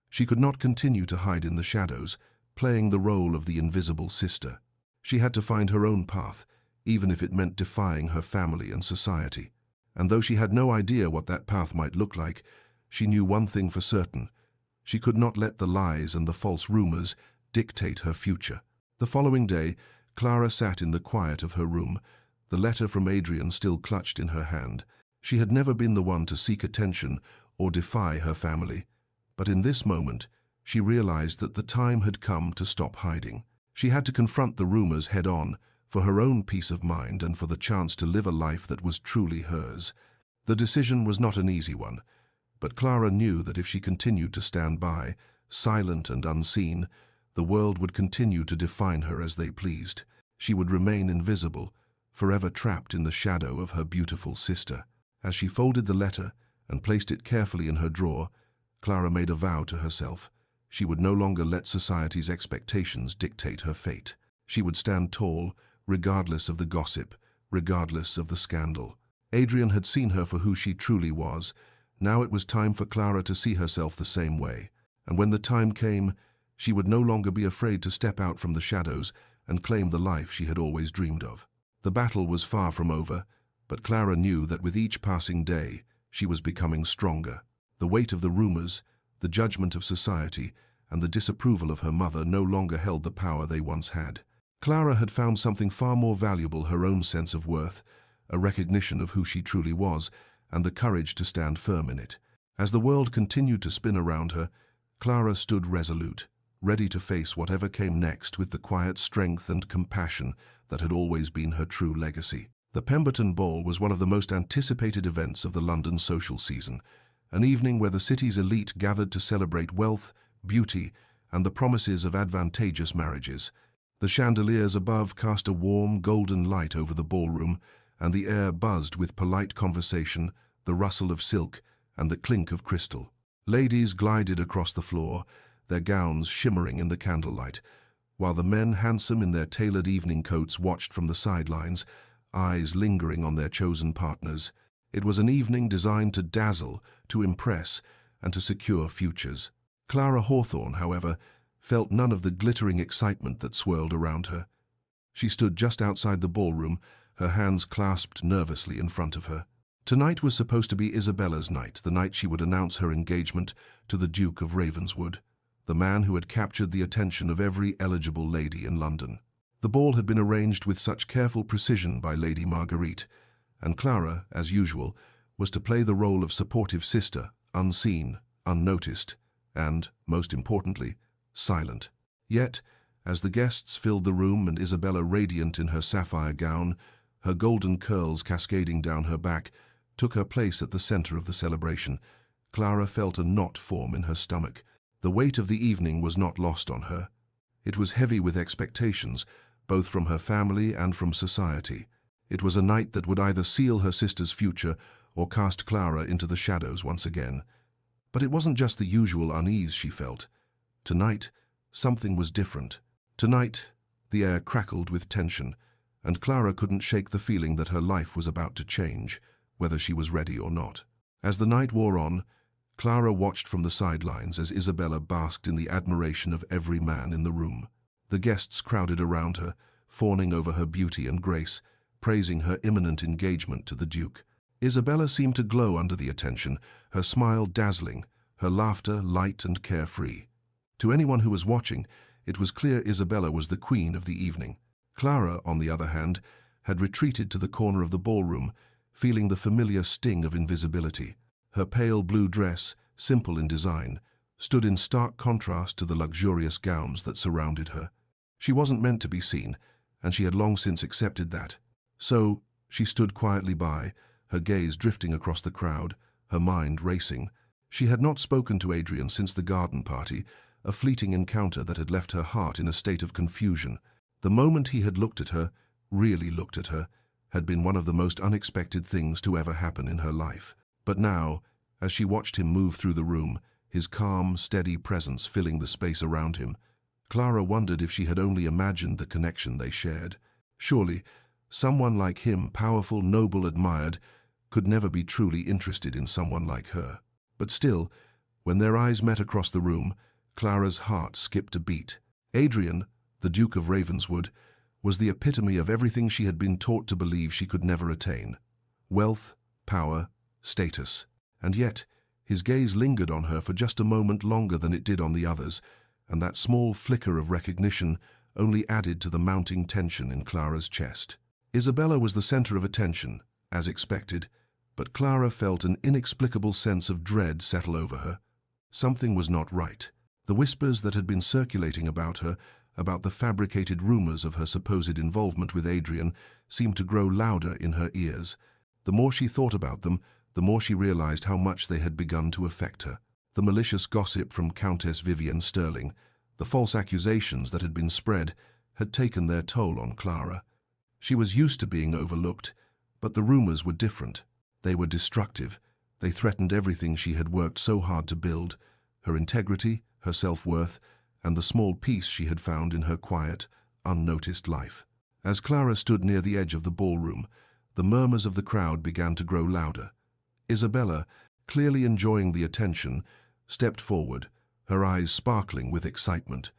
She could not continue to hide in the shadows, playing the role of the invisible sister. She had to find her own path, even if it meant defying her family and society. And though she had no idea what that path might look like, she knew one thing for certain. She could not let the lies and the false rumors dictate her future. The following day, Clara sat in the quiet of her room, the letter from Adrian still clutched in her hand. She had never been the one to seek attention or defy her family, but in this moment, she realized that the time had come to stop hiding. She had to confront the rumors head-on, for her own peace of mind and for the chance to live a life that was truly hers. The decision was not an easy one, but Clara knew that if she continued to stand by, silent and unseen, the world would continue to define her as they pleased. She would remain invisible, forever trapped in the shadow of her beautiful sister. As she folded the letter and placed it carefully in her drawer, Clara made a vow to herself. She would no longer let society's expectations dictate her fate. She would stand tall, regardless of the gossip, regardless of the scandal. Adrian had seen her for who she truly was. Now it was time for Clara to see herself the same way. And when the time came, she would no longer be afraid to step out from the shadows and claim the life she had always dreamed of. The battle was far from over, but Clara knew that with each passing day, she was becoming stronger. The weight of the rumors, the judgment of society, and the disapproval of her mother no longer held the power they once had. Clara had found something far more valuable, her own sense of worth, a recognition of who she truly was, and the courage to stand firm in it. As the world continued to spin around her, Clara stood resolute, ready to face whatever came next with the quiet strength and compassion that had always been her true legacy. The Pemberton Ball was one of the most anticipated events of the London social season, an evening where the city's elite gathered to celebrate wealth, beauty, and the promises of advantageous marriages. The chandeliers above cast a warm, golden light over the ballroom, and the air buzzed with polite conversation, the rustle of silk, and the clink of crystal. Ladies glided across the floor, their gowns shimmering in the candlelight, while the men, handsome in their tailored evening coats, watched from the sidelines, eyes lingering on their chosen partners. It was an evening designed to dazzle, to impress, and to secure futures. Clara Hawthorne, however, felt none of the glittering excitement that swirled around her. She stood just outside the ballroom, her hands clasped nervously in front of her. Tonight was supposed to be Isabella's night, the night she would announce her engagement to the Duke of Ravenswood, the man who had captured the attention of every eligible lady in London. The ball had been arranged with such careful precision by Lady Marguerite, and Clara, as usual, was to play the role of supportive sister, unseen, unnoticed, and, most importantly, silent. Yet, as the guests filled the room and Isabella, radiant in her sapphire gown, her golden curls cascading down her back, took her place at the center of the celebration, Clara felt a knot form in her stomach. The weight of the evening was not lost on her. It was heavy with expectations, both from her family and from society. It was a night that would either seal her sister's future or cast Clara into the shadows once again. But it wasn't just the usual unease she felt. Tonight, something was different. Tonight, the air crackled with tension, and Clara couldn't shake the feeling that her life was about to change, whether she was ready or not. As the night wore on, Clara watched from the sidelines as Isabella basked in the admiration of every man in the room. The guests crowded around her, fawning over her beauty and grace, praising her imminent engagement to the Duke. Isabella seemed to glow under the attention, her smile dazzling, her laughter light and carefree. To anyone who was watching, it was clear Isabella was the queen of the evening. Clara, on the other hand, had retreated to the corner of the ballroom, feeling the familiar sting of invisibility. Her pale blue dress, simple in design, stood in stark contrast to the luxurious gowns that surrounded her. She wasn't meant to be seen, and she had long since accepted that. So, she stood quietly by, her gaze drifting across the crowd, her mind racing. She had not spoken to Adrian since the garden party, a fleeting encounter that had left her heart in a state of confusion. The moment he had looked at her, really looked at her, had been one of the most unexpected things to ever happen in her life. But now, as she watched him move through the room, his calm, steady presence filling the space around him, Clara wondered if she had only imagined the connection they shared. Surely, someone like him, powerful, noble, admired, could never be truly interested in someone like her. But still, when their eyes met across the room, Clara's heart skipped a beat. Adrian, the Duke of Ravenswood, was the epitome of everything she had been taught to believe she could never attain. Wealth, power, status. And yet, his gaze lingered on her for just a moment longer than it did on the others, and that small flicker of recognition only added to the mounting tension in Clara's chest. Isabella was the center of attention, as expected, but Clara felt an inexplicable sense of dread settle over her. Something was not right. The whispers that had been circulating about her, about the fabricated rumors of her supposed involvement with Adrian, seemed to grow louder in her ears. The more she thought about them, the more she realized how much they had begun to affect her. The malicious gossip from Countess Vivian Sterling, the false accusations that had been spread, had taken their toll on Clara. She was used to being overlooked, but the rumors were different. They were destructive. They threatened everything she had worked so hard to build, her integrity, her self-worth, and the small peace she had found in her quiet, unnoticed life. As Clara stood near the edge of the ballroom, the murmurs of the crowd began to grow louder. Isabella, clearly enjoying the attention, stepped forward, her eyes sparkling with excitement.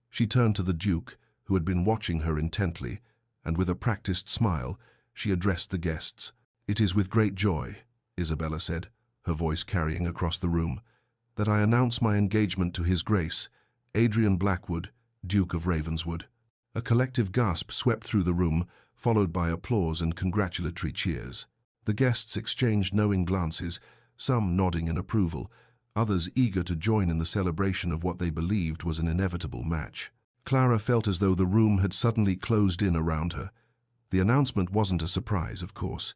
She turned to the Duke, who had been watching her intently, and with a practiced smile, she addressed the guests. "It is with great joy," Isabella said, her voice carrying across the room, "that I announce my engagement to His Grace, Adrian Blackwood, Duke of Ravenswood." A collective gasp swept through the room, followed by applause and congratulatory cheers. The guests exchanged knowing glances, some nodding in approval, others eager to join in the celebration of what they believed was an inevitable match. Clara felt as though the room had suddenly closed in around her. The announcement wasn't a surprise, of course.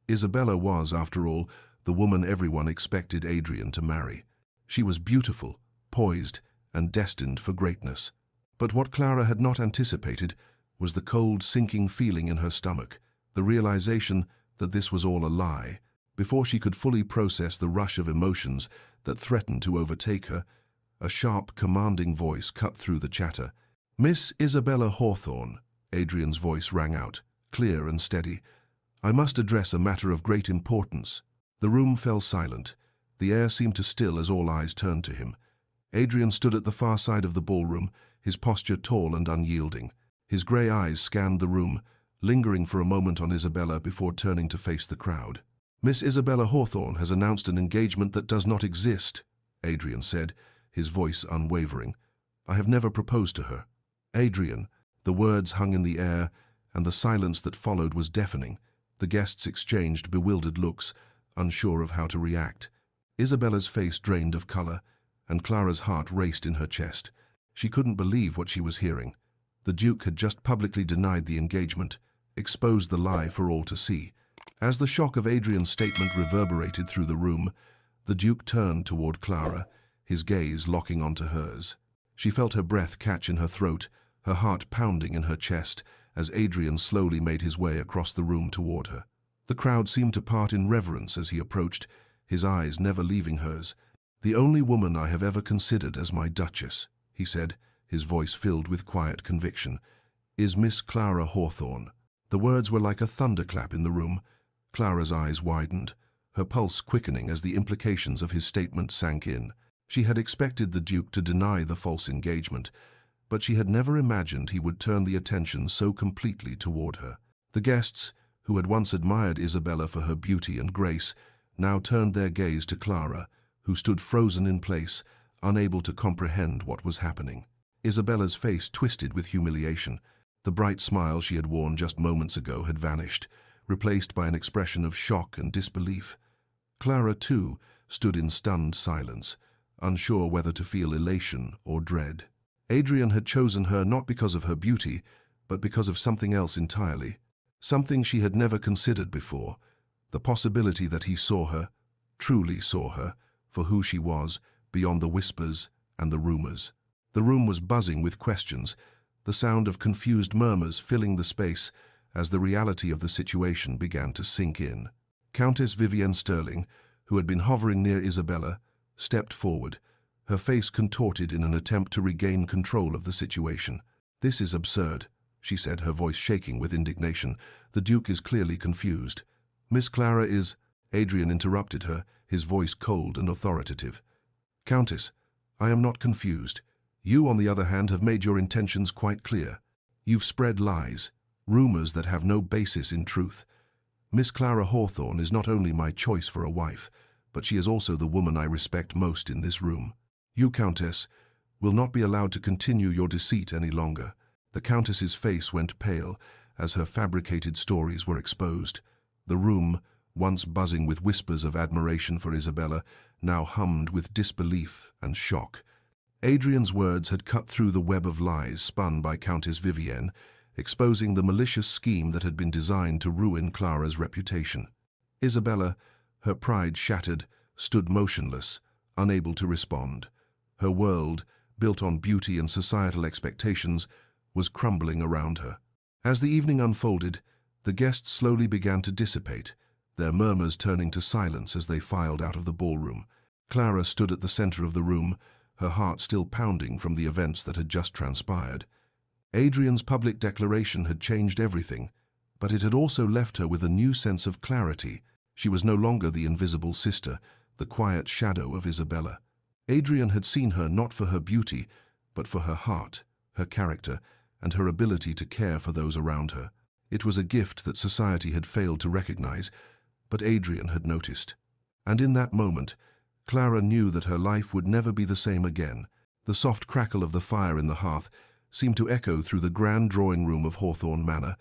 Isabella was, after all, the woman everyone expected Adrian to marry. She was beautiful, poised, and destined for greatness. But what Clara had not anticipated was the cold, sinking feeling in her stomach, the realization that this was all a lie. Before she could fully process the rush of emotions that threatened to overtake her, a sharp, commanding voice cut through the chatter. "Miss Isabella Hawthorne," Adrian's voice rang out, clear and steady. "I must address a matter of great importance." The room fell silent. The air seemed to still as all eyes turned to him. Adrian stood at the far side of the ballroom, his posture tall and unyielding. His grey eyes scanned the room, lingering for a moment on Isabella before turning to face the crowd. "Miss Isabella Hawthorne has announced an engagement that does not exist," Adrian said, his voice unwavering. "I have never proposed to her." "Adrian," the words hung in the air, and the silence that followed was deafening. The guests exchanged bewildered looks, unsure of how to react. Isabella's face drained of color, and Clara's heart raced in her chest. She couldn't believe what she was hearing. The Duke had just publicly denied the engagement, exposed the lie for all to see. As the shock of Adrian's statement reverberated through the room, the Duke turned toward Clara, his gaze locking onto hers. She felt her breath catch in her throat, her heart pounding in her chest, as Adrian slowly made his way across the room toward her. The crowd seemed to part in reverence as he approached, his eyes never leaving hers. "The only woman I have ever considered as my Duchess," he said, his voice filled with quiet conviction, "is Miss Clara Hawthorne." The words were like a thunderclap in the room. Clara's eyes widened, her pulse quickening as the implications of his statement sank in. She had expected the Duke to deny the false engagement, but she had never imagined he would turn the attention so completely toward her. The guests, who had once admired Isabella for her beauty and grace, now turned their gaze to Clara, who stood frozen in place, unable to comprehend what was happening. Isabella's face twisted with humiliation. The bright smile she had worn just moments ago had vanished, replaced by an expression of shock and disbelief. Clara, too, stood in stunned silence, unsure whether to feel elation or dread. Adrian had chosen her not because of her beauty, but because of something else entirely, something she had never considered before, the possibility that he saw her, truly saw her, for who she was, beyond the whispers and the rumors. The room was buzzing with questions, the sound of confused murmurs filling the space as the reality of the situation began to sink in. Countess Vivienne Sterling, who had been hovering near Isabella, stepped forward, her face contorted in an attempt to regain control of the situation. "This is absurd," she said, her voice shaking with indignation. "The Duke is clearly confused." "Miss Clara is—" Adrian interrupted her, his voice cold and authoritative. "Countess, I am not confused. You, on the other hand, have made your intentions quite clear. You've spread lies, rumors that have no basis in truth. Miss Clara Hawthorne is not only my choice for a wife, but she is also the woman I respect most in this room. You, Countess, will not be allowed to continue your deceit any longer." The Countess's face went pale as her fabricated stories were exposed. The room, once buzzing with whispers of admiration for Isabella, now hummed with disbelief and shock. Adrian's words had cut through the web of lies spun by Countess Vivienne, exposing the malicious scheme that had been designed to ruin Clara's reputation. Isabella, her pride shattered, stood motionless, unable to respond. Her world, built on beauty and societal expectations, was crumbling around her. As the evening unfolded, the guests slowly began to dissipate, their murmurs turning to silence as they filed out of the ballroom. Clara stood at the center of the room, her heart still pounding from the events that had just transpired. Adrian's public declaration had changed everything, but it had also left her with a new sense of clarity. She was no longer the invisible sister, the quiet shadow of Isabella. Adrian had seen her not for her beauty, but for her heart, her character, and her ability to care for those around her. It was a gift that society had failed to recognize, but Adrian had noticed. And in that moment, Clara knew that her life would never be the same again. The soft crackle of the fire in the hearth seemed to echo through the grand drawing room of Hawthorne Manor,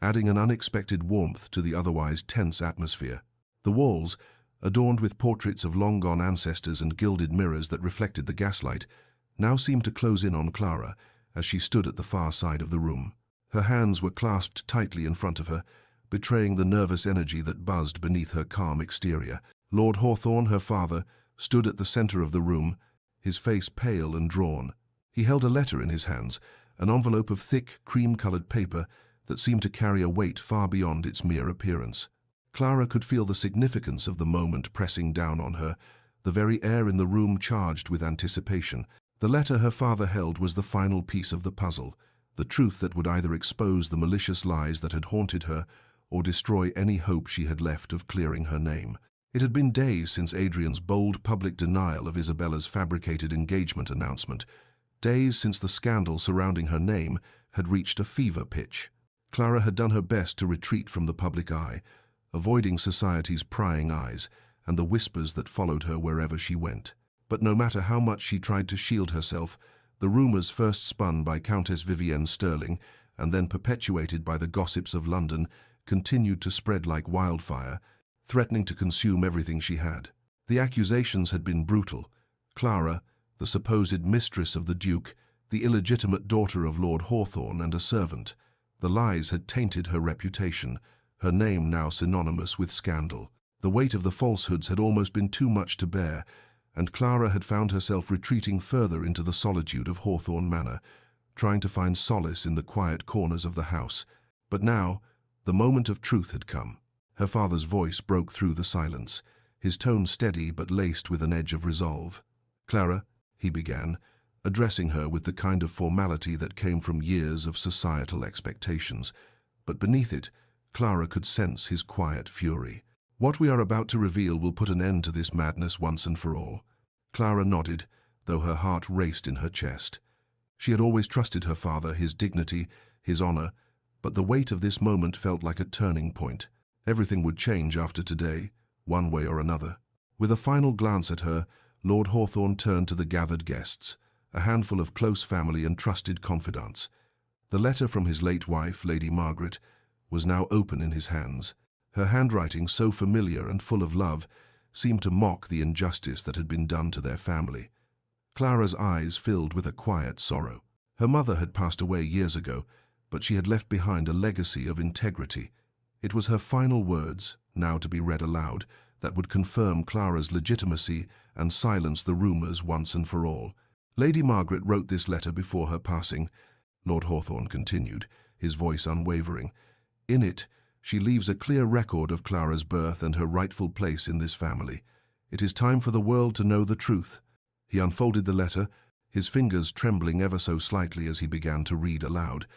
adding an unexpected warmth to the otherwise tense atmosphere. The walls, adorned with portraits of long-gone ancestors and gilded mirrors that reflected the gaslight, now seemed to close in on Clara as she stood at the far side of the room. Her hands were clasped tightly in front of her, betraying the nervous energy that buzzed beneath her calm exterior. Lord Hawthorne, her father, stood at the center of the room, his face pale and drawn. He held a letter in his hands, an envelope of thick, cream-colored paper that seemed to carry a weight far beyond its mere appearance. Clara could feel the significance of the moment pressing down on her, the very air in the room charged with anticipation. The letter her father held was the final piece of the puzzle, the truth that would either expose the malicious lies that had haunted her or destroy any hope she had left of clearing her name. It had been days since Adrian's bold public denial of Isabella's fabricated engagement announcement, days since the scandal surrounding her name had reached a fever pitch. Clara had done her best to retreat from the public eye, avoiding society's prying eyes and the whispers that followed her wherever she went. But no matter how much she tried to shield herself, the rumors first spun by Countess Vivienne Sterling and then perpetuated by the gossips of London continued to spread like wildfire, threatening to consume everything she had. The accusations had been brutal. Clara, the supposed mistress of the Duke, the illegitimate daughter of Lord Hawthorne and a servant. The lies had tainted her reputation, her name now synonymous with scandal. The weight of the falsehoods had almost been too much to bear, and Clara had found herself retreating further into the solitude of Hawthorne Manor, trying to find solace in the quiet corners of the house. But now, the moment of truth had come. Her father's voice broke through the silence, his tone steady but laced with an edge of resolve. "Clara," he began, addressing her with the kind of formality that came from years of societal expectations. But beneath it, Clara could sense his quiet fury. "What we are about to reveal will put an end to this madness once and for all." Clara nodded, though her heart raced in her chest. She had always trusted her father, his dignity, his honor, but the weight of this moment felt like a turning point. Everything would change after today, one way or another. With a final glance at her, Lord Hawthorne turned to the gathered guests, a handful of close family and trusted confidants. The letter from his late wife, Lady Margaret, was now open in his hands. Her handwriting, so familiar and full of love, seemed to mock the injustice that had been done to their family. Clara's eyes filled with a quiet sorrow. Her mother had passed away years ago, but she had left behind a legacy of integrity. It was her final words, now to be read aloud, that would confirm Clara's legitimacy and silence the rumors once and for all. "Lady Margaret wrote this letter before her passing," Lord Hawthorne continued, his voice unwavering. "In it, she leaves a clear record of Clara's birth and her rightful place in this family. It is time for the world to know the truth." He unfolded the letter, his fingers trembling ever so slightly as he began to read aloud.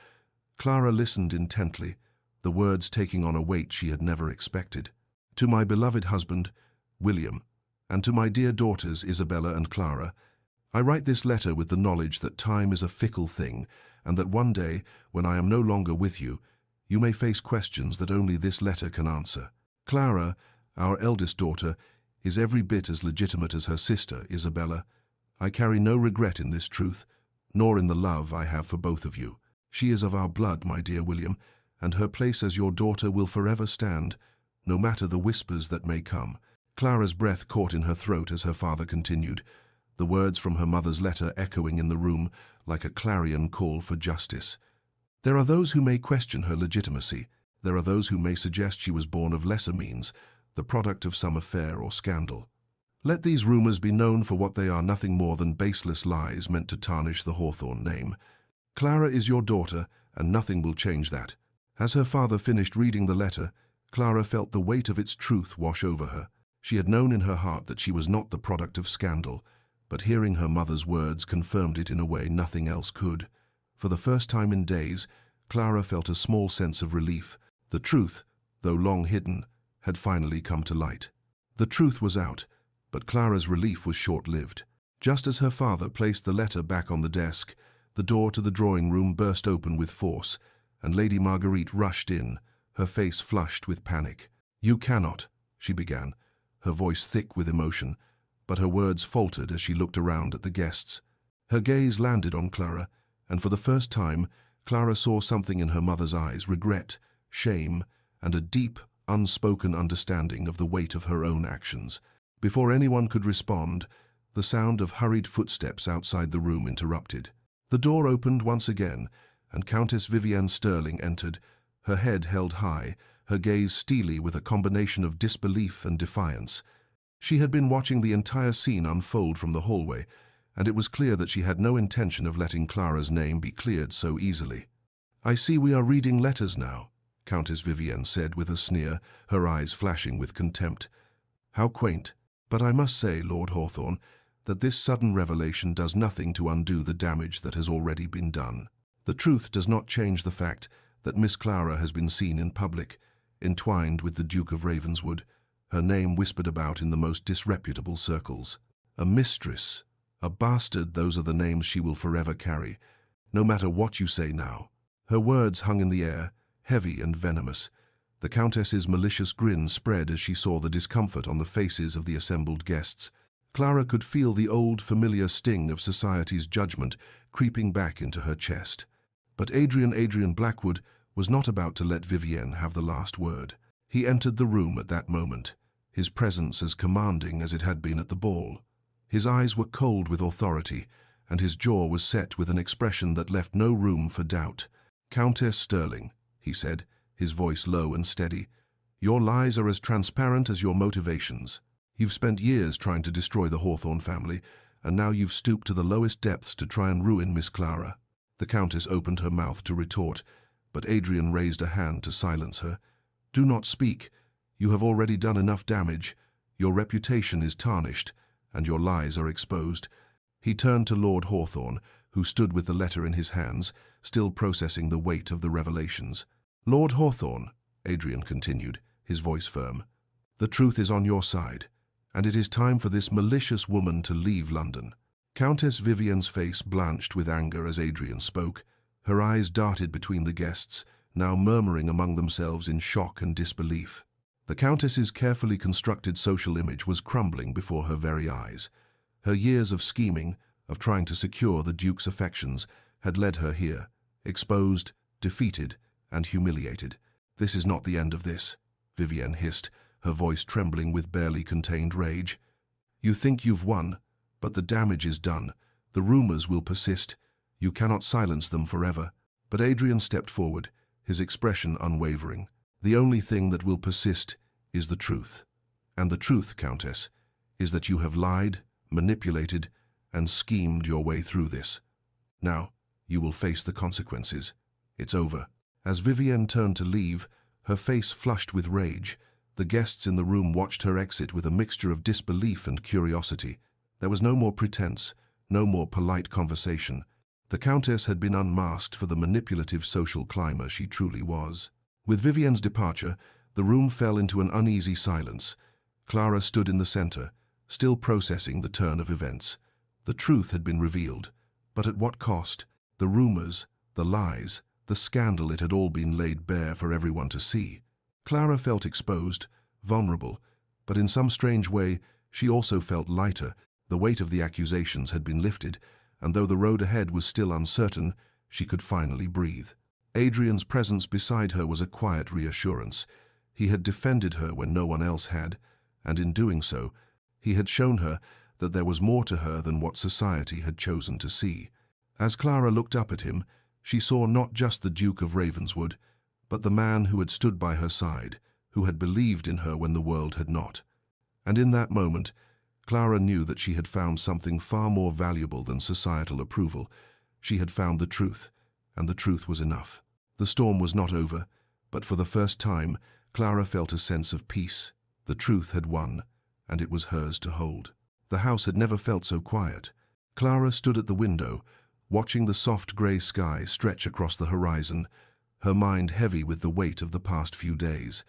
Clara listened intently, the words taking on a weight she had never expected. "To my beloved husband, William, and to my dear daughters, Isabella and Clara, I write this letter with the knowledge that time is a fickle thing, and that one day, when I am no longer with you, you may face questions that only this letter can answer. Clara, our eldest daughter, is every bit as legitimate as her sister, Isabella. I carry no regret in this truth, nor in the love I have for both of you. She is of our blood, my dear William, and her place as your daughter will forever stand, no matter the whispers that may come." Clara's breath caught in her throat as her father continued, the words from her mother's letter echoing in the room like a clarion call for justice. "There are those who may question her legitimacy. There are those who may suggest she was born of lesser means, the product of some affair or scandal. Let these rumors be known for what they are, nothing more than baseless lies meant to tarnish the Hawthorne name. Clara is your daughter, and nothing will change that." As her father finished reading the letter, Clara felt the weight of its truth wash over her. She had known in her heart that she was not the product of scandal, but hearing her mother's words confirmed it in a way nothing else could. For the first time in days, Clara felt a small sense of relief. The truth, though long hidden, had finally come to light. The truth was out, but Clara's relief was short-lived. Just as her father placed the letter back on the desk, the door to the drawing room burst open with force, and Lady Marguerite rushed in, her face flushed with panic. "You cannot," she began, her voice thick with emotion, but her words faltered as she looked around at the guests. Her gaze landed on Clara, and for the first time, Clara saw something in her mother's eyes: regret, shame, and a deep, unspoken understanding of the weight of her own actions. Before anyone could respond, the sound of hurried footsteps outside the room interrupted. The door opened once again, and Countess Vivienne Sterling entered, her head held high, her gaze steely with a combination of disbelief and defiance. She had been watching the entire scene unfold from the hallway, and it was clear that she had no intention of letting Clara's name be cleared so easily. "I see we are reading letters now," Countess Vivienne said with a sneer, her eyes flashing with contempt. "How quaint. But I must say, Lord Hawthorne, that this sudden revelation does nothing to undo the damage that has already been done. The truth does not change the fact that Miss Clara has been seen in public, entwined with the Duke of Ravenswood, her name whispered about in the most disreputable circles. A mistress, a bastard, those are the names she will forever carry, no matter what you say now." Her words hung in the air, heavy and venomous. The Countess's malicious grin spread as she saw the discomfort on the faces of the assembled guests. Clara could feel the old, familiar sting of society's judgment creeping back into her chest. But Adrian Blackwood was not about to let Vivienne have the last word. He entered the room at that moment, his presence as commanding as it had been at the ball. His eyes were cold with authority, and his jaw was set with an expression that left no room for doubt. "Countess Sterling," he said, his voice low and steady, "your lies are as transparent as your motivations. You've spent years trying to destroy the Hawthorne family, and now you've stooped to the lowest depths to try and ruin Miss Clara." The Countess opened her mouth to retort, but Adrian raised a hand to silence her. "Do not speak. You have already done enough damage. Your reputation is tarnished, and your lies are exposed." He turned to Lord Hawthorne, who stood with the letter in his hands, still processing the weight of the revelations. "Lord Hawthorne," Adrian continued, his voice firm, "the truth is on your side, and it is time for this malicious woman to leave London." Countess Vivienne's face blanched with anger as Adrian spoke. Her eyes darted between the guests, now murmuring among themselves in shock and disbelief. The Countess's carefully constructed social image was crumbling before her very eyes. Her years of scheming, of trying to secure the Duke's affections, had led her here, exposed, defeated, and humiliated. "This is not the end of this," Vivienne hissed, her voice trembling with barely contained rage. "You think you've won, but the damage is done. The rumors will persist. You cannot silence them forever." But Adrian stepped forward, his expression unwavering. "The only thing that will persist is the truth. And the truth, Countess, is that you have lied, manipulated, and schemed your way through this. Now, you will face the consequences. It's over." As Vivienne turned to leave, her face flushed with rage, the guests in the room watched her exit with a mixture of disbelief and curiosity. There was no more pretense, no more polite conversation. The Countess had been unmasked for the manipulative social climber she truly was. With Vivienne's departure, the room fell into an uneasy silence. Clara stood in the center, still processing the turn of events. The truth had been revealed, but at what cost? The rumors, the lies, the scandal, it had all been laid bare for everyone to see. Clara felt exposed, vulnerable, but in some strange way, she also felt lighter. The weight of the accusations had been lifted, and though the road ahead was still uncertain, she could finally breathe. Adrian's presence beside her was a quiet reassurance. He had defended her when no one else had, and in doing so, he had shown her that there was more to her than what society had chosen to see. As Clara looked up at him, she saw not just the Duke of Ravenswood, but the man who had stood by her side, who had believed in her when the world had not. And in that moment, Clara knew that she had found something far more valuable than societal approval. She had found the truth, and the truth was enough. The storm was not over, but for the first time, Clara felt a sense of peace. The truth had won, and it was hers to hold. The house had never felt so quiet. Clara stood at the window, watching the soft grey sky stretch across the horizon, her mind heavy with the weight of the past few days.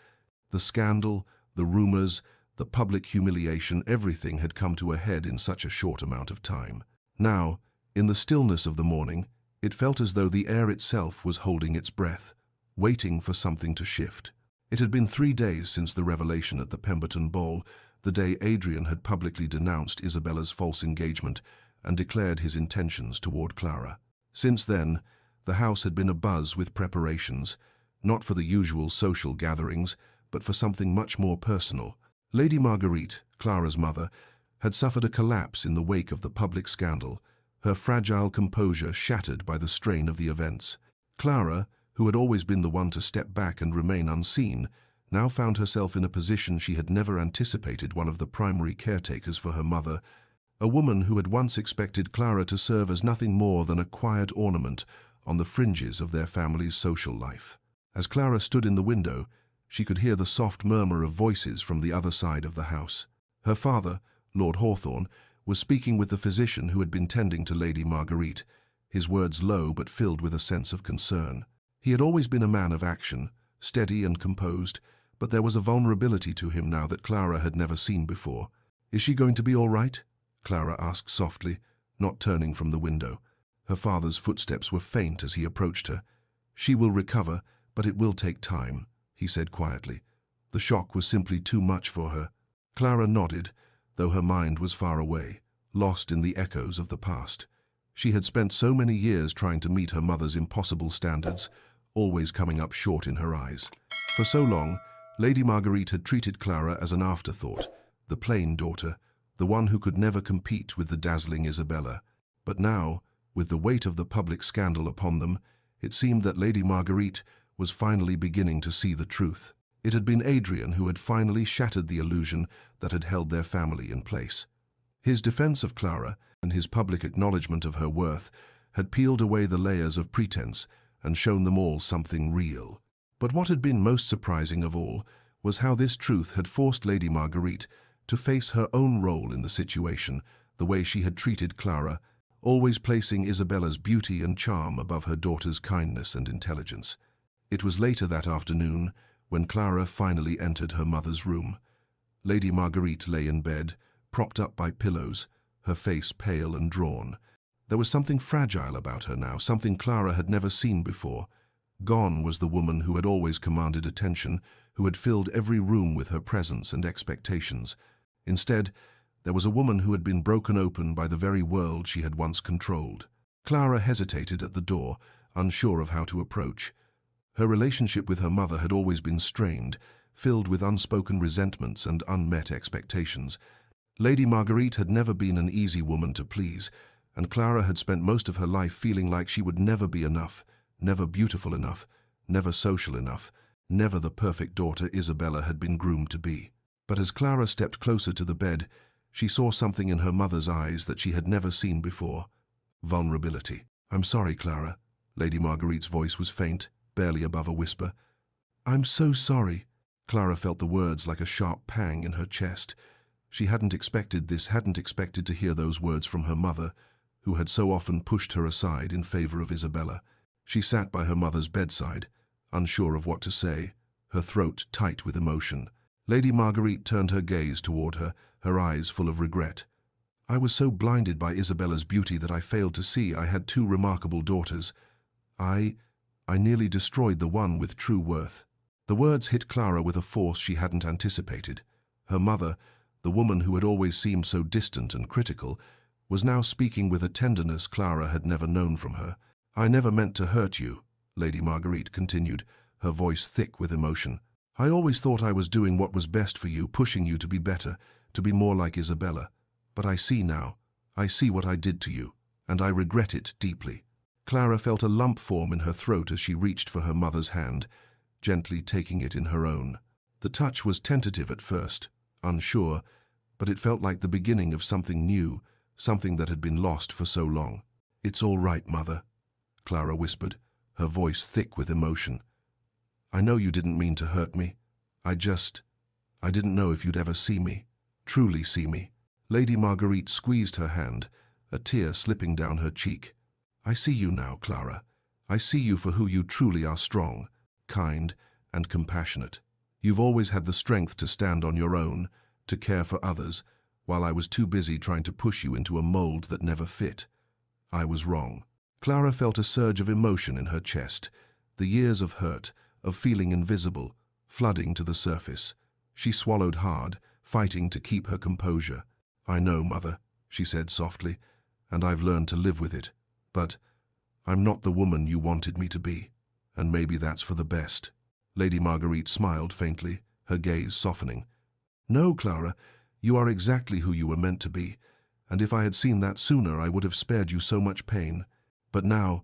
The scandal, the rumors, the public humiliation, everything had come to a head in such a short amount of time. Now, in the stillness of the morning, it felt as though the air itself was holding its breath, waiting for something to shift. It had been 3 days since the revelation at the Pemberton ball, the day Adrian had publicly denounced Isabella's false engagement and declared his intentions toward Clara. Since then, the house had been abuzz with preparations, not for the usual social gatherings, but for something much more personal. Lady Marguerite, Clara's mother, had suffered a collapse in the wake of the public scandal, her fragile composure shattered by the strain of the events. Clara, who had always been the one to step back and remain unseen, now found herself in a position she had never anticipated, one of the primary caretakers for her mother, a woman who had once expected Clara to serve as nothing more than a quiet ornament on the fringes of their family's social life. As Clara stood in the window, she could hear the soft murmur of voices from the other side of the house. Her father, Lord Hawthorne, was speaking with the physician who had been tending to Lady Marguerite, his words low but filled with a sense of concern. He had always been a man of action, steady and composed, but there was a vulnerability to him now that Clara had never seen before. "Is she going to be all right?" Clara asked softly, not turning from the window. Her father's footsteps were faint as he approached her. "She will recover, but it will take time," he said quietly. "The shock was simply too much for her." Clara nodded, though her mind was far away, lost in the echoes of the past. She had spent so many years trying to meet her mother's impossible standards, always coming up short in her eyes. For so long, Lady Marguerite had treated Clara as an afterthought, the plain daughter, the one who could never compete with the dazzling Isabella. But now, with the weight of the public scandal upon them, it seemed that Lady Marguerite was finally beginning to see the truth. It had been Adrian who had finally shattered the illusion that had held their family in place. His defense of Clara and his public acknowledgement of her worth had peeled away the layers of pretense and shown them all something real. But what had been most surprising of all was how this truth had forced Lady Marguerite to face her own role in the situation, the way she had treated Clara, always placing Isabella's beauty and charm above her daughter's kindness and intelligence. It was later that afternoon when Clara finally entered her mother's room. Lady Marguerite lay in bed, propped up by pillows, her face pale and drawn. There was something fragile about her now, something Clara had never seen before. Gone was the woman who had always commanded attention, who had filled every room with her presence and expectations. Instead, there was a woman who had been broken open by the very world she had once controlled. Clara hesitated at the door, unsure of how to approach. Her relationship with her mother had always been strained, filled with unspoken resentments and unmet expectations. Lady Marguerite had never been an easy woman to please, and Clara had spent most of her life feeling like she would never be enough, never beautiful enough, never social enough, never the perfect daughter Isabella had been groomed to be. But as Clara stepped closer to the bed, she saw something in her mother's eyes that she had never seen before. Vulnerability. "I'm sorry, Clara." Lady Marguerite's voice was faint, barely above a whisper. "I'm so sorry." Clara felt the words like a sharp pang in her chest. She hadn't expected this, hadn't expected to hear those words from her mother, who had so often pushed her aside in favor of Isabella. She sat by her mother's bedside, unsure of what to say, her throat tight with emotion. Lady Marguerite turned her gaze toward her, her eyes full of regret. "I was so blinded by Isabella's beauty that I failed to see I had two remarkable daughters. I nearly destroyed the one with true worth." The words hit Clara with a force she hadn't anticipated. Her mother, the woman who had always seemed so distant and critical, was now speaking with a tenderness Clara had never known from her. "I never meant to hurt you," Lady Marguerite continued, her voice thick with emotion. "I always thought I was doing what was best for you, pushing you to be better, to be more like Isabella. But I see now. I see what I did to you, and I regret it deeply." Clara felt a lump form in her throat as she reached for her mother's hand, gently taking it in her own. The touch was tentative at first, unsure, but it felt like the beginning of something new, something that had been lost for so long. "It's all right, Mother," Clara whispered, her voice thick with emotion. "I know you didn't mean to hurt me. I didn't know if you'd ever see me, truly see me." Lady Marguerite squeezed her hand, a tear slipping down her cheek. "I see you now, Clara. I see you for who you truly are, strong, kind, and compassionate. You've always had the strength to stand on your own, to care for others, while I was too busy trying to push you into a mold that never fit. I was wrong." Clara felt a surge of emotion in her chest, the years of hurt, of feeling invisible, flooding to the surface. She swallowed hard, fighting to keep her composure. "I know, Mother," she said softly, "and I've learned to live with it. But I'm not the woman you wanted me to be, and maybe that's for the best." Lady Marguerite smiled faintly, her gaze softening. "No, Clara, you are exactly who you were meant to be, and if I had seen that sooner, I would have spared you so much pain. But now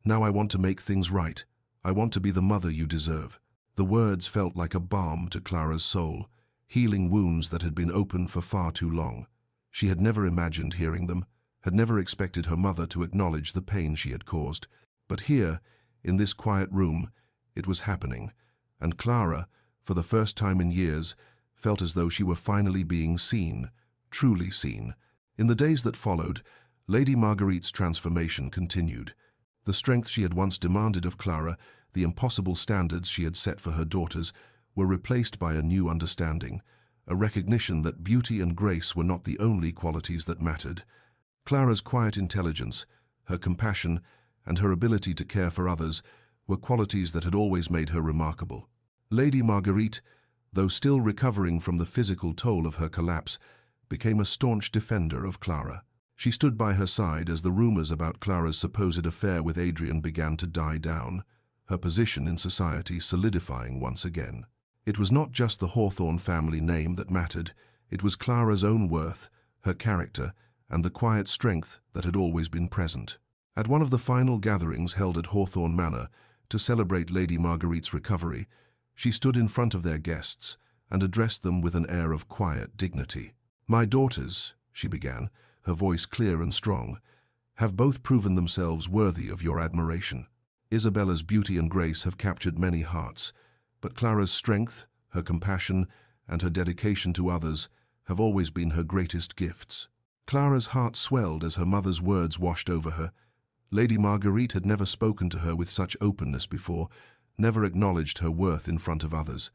I want to make things right. I want to be the mother you deserve." The words felt like a balm to Clara's soul, healing wounds that had been open for far too long. She had never imagined hearing them, had never expected her mother to acknowledge the pain she had caused. But here, in this quiet room, it was happening, and Clara, for the first time in years, felt as though she were finally being seen, truly seen. In the days that followed, Lady Marguerite's transformation continued. The strength she had once demanded of Clara, the impossible standards she had set for her daughters, were replaced by a new understanding, a recognition that beauty and grace were not the only qualities that mattered. Clara's quiet intelligence, her compassion, and her ability to care for others were qualities that had always made her remarkable. Lady Marguerite, though still recovering from the physical toll of her collapse, became a staunch defender of Clara. She stood by her side as the rumors about Clara's supposed affair with Adrian began to die down, her position in society solidifying once again. It was not just the Hawthorne family name that mattered, it was Clara's own worth, her character, and the quiet strength that had always been present. At one of the final gatherings held at Hawthorne Manor to celebrate Lady Marguerite's recovery, she stood in front of their guests, and addressed them with an air of quiet dignity. "My daughters," she began, her voice clear and strong, "have both proven themselves worthy of your admiration. Isabella's beauty and grace have captured many hearts, but Clara's strength, her compassion, and her dedication to others have always been her greatest gifts." Clara's heart swelled as her mother's words washed over her. Lady Marguerite had never spoken to her with such openness before, never acknowledged her worth in front of others.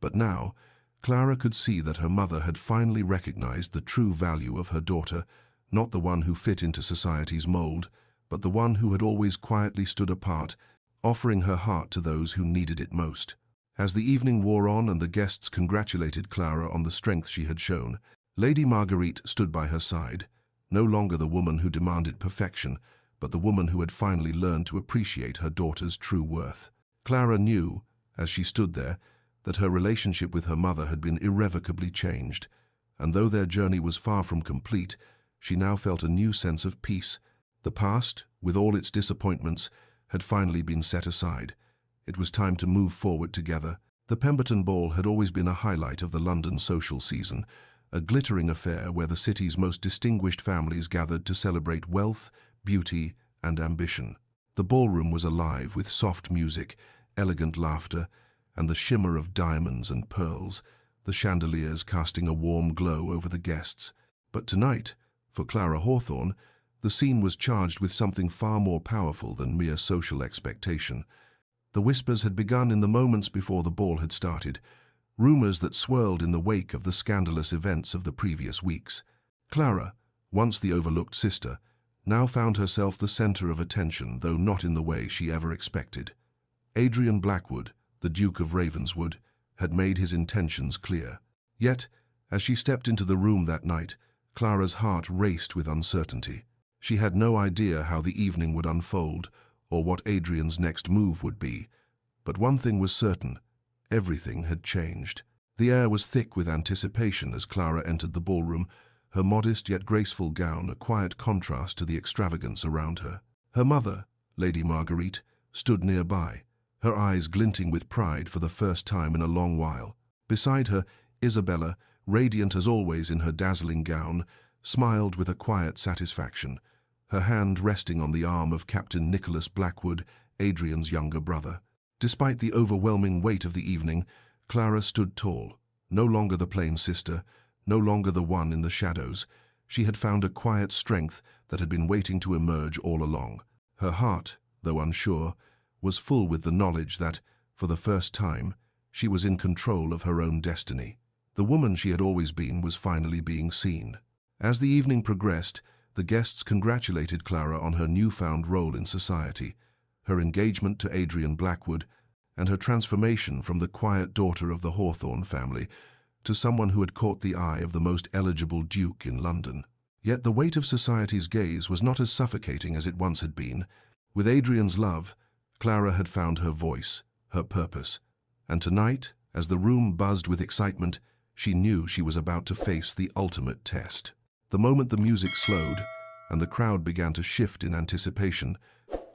But now, Clara could see that her mother had finally recognized the true value of her daughter, not the one who fit into society's mold, but the one who had always quietly stood apart, offering her heart to those who needed it most. As the evening wore on and the guests congratulated Clara on the strength she had shown, Lady Marguerite stood by her side, no longer the woman who demanded perfection, but the woman who had finally learned to appreciate her daughter's true worth. Clara knew, as she stood there, that her relationship with her mother had been irrevocably changed, and though their journey was far from complete, she now felt a new sense of peace. The past, with all its disappointments, had finally been set aside. It was time to move forward together. The Pemberton Ball had always been a highlight of the London social season, a glittering affair where the city's most distinguished families gathered to celebrate wealth, beauty, and ambition. The ballroom was alive with soft music, elegant laughter, and the shimmer of diamonds and pearls, the chandeliers casting a warm glow over the guests. But tonight, for Clara Hawthorne, the scene was charged with something far more powerful than mere social expectation. The whispers had begun in the moments before the ball had started, rumors that swirled in the wake of the scandalous events of the previous weeks. Clara, once the overlooked sister, now found herself the center of attention, though not in the way she ever expected. Adrian Blackwood, the Duke of Ravenswood, had made his intentions clear. Yet, as she stepped into the room that night, Clara's heart raced with uncertainty. She had no idea how the evening would unfold, or what Adrian's next move would be. But one thing was certain: everything had changed. The air was thick with anticipation as Clara entered the ballroom, her modest yet graceful gown a quiet contrast to the extravagance around her. Her mother, Lady Marguerite, stood nearby, her eyes glinting with pride for the first time in a long while. Beside her, Isabella, radiant as always in her dazzling gown, smiled with a quiet satisfaction, her hand resting on the arm of Captain Nicholas Blackwood, Adrian's younger brother. Despite the overwhelming weight of the evening, Clara stood tall, no longer the plain sister, no longer the one in the shadows. She had found a quiet strength that had been waiting to emerge all along. Her heart, though unsure, was full with the knowledge that, for the first time, she was in control of her own destiny. The woman she had always been was finally being seen. As the evening progressed, the guests congratulated Clara on her newfound role in society, her engagement to Adrian Blackwood, and her transformation from the quiet daughter of the Hawthorne family to someone who had caught the eye of the most eligible duke in London. Yet the weight of society's gaze was not as suffocating as it once had been. With Adrian's love, Clara had found her voice, her purpose, and tonight, as the room buzzed with excitement, she knew she was about to face the ultimate test. The moment the music slowed and the crowd began to shift in anticipation,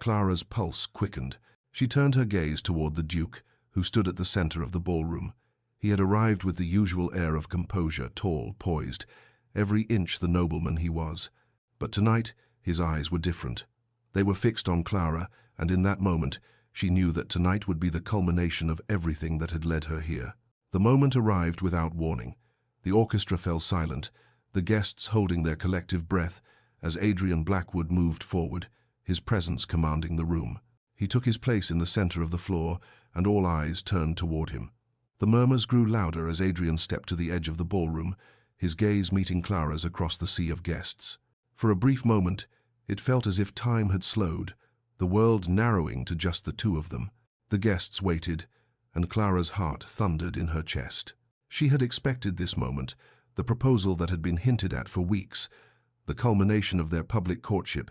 Clara's pulse quickened. She turned her gaze toward the Duke, who stood at the center of the ballroom. He had arrived with the usual air of composure, tall, poised, every inch the nobleman he was. But tonight, his eyes were different. They were fixed on Clara, and in that moment, she knew that tonight would be the culmination of everything that had led her here. The moment arrived without warning. The orchestra fell silent, the guests holding their collective breath as Adrian Blackwood moved forward, his presence commanding the room. He took his place in the center of the floor, and all eyes turned toward him. The murmurs grew louder as Adrian stepped to the edge of the ballroom, his gaze meeting Clara's across the sea of guests. For a brief moment, it felt as if time had slowed, the world narrowing to just the two of them. The guests waited, and Clara's heart thundered in her chest. She had expected this moment, the proposal that had been hinted at for weeks, the culmination of their public courtship,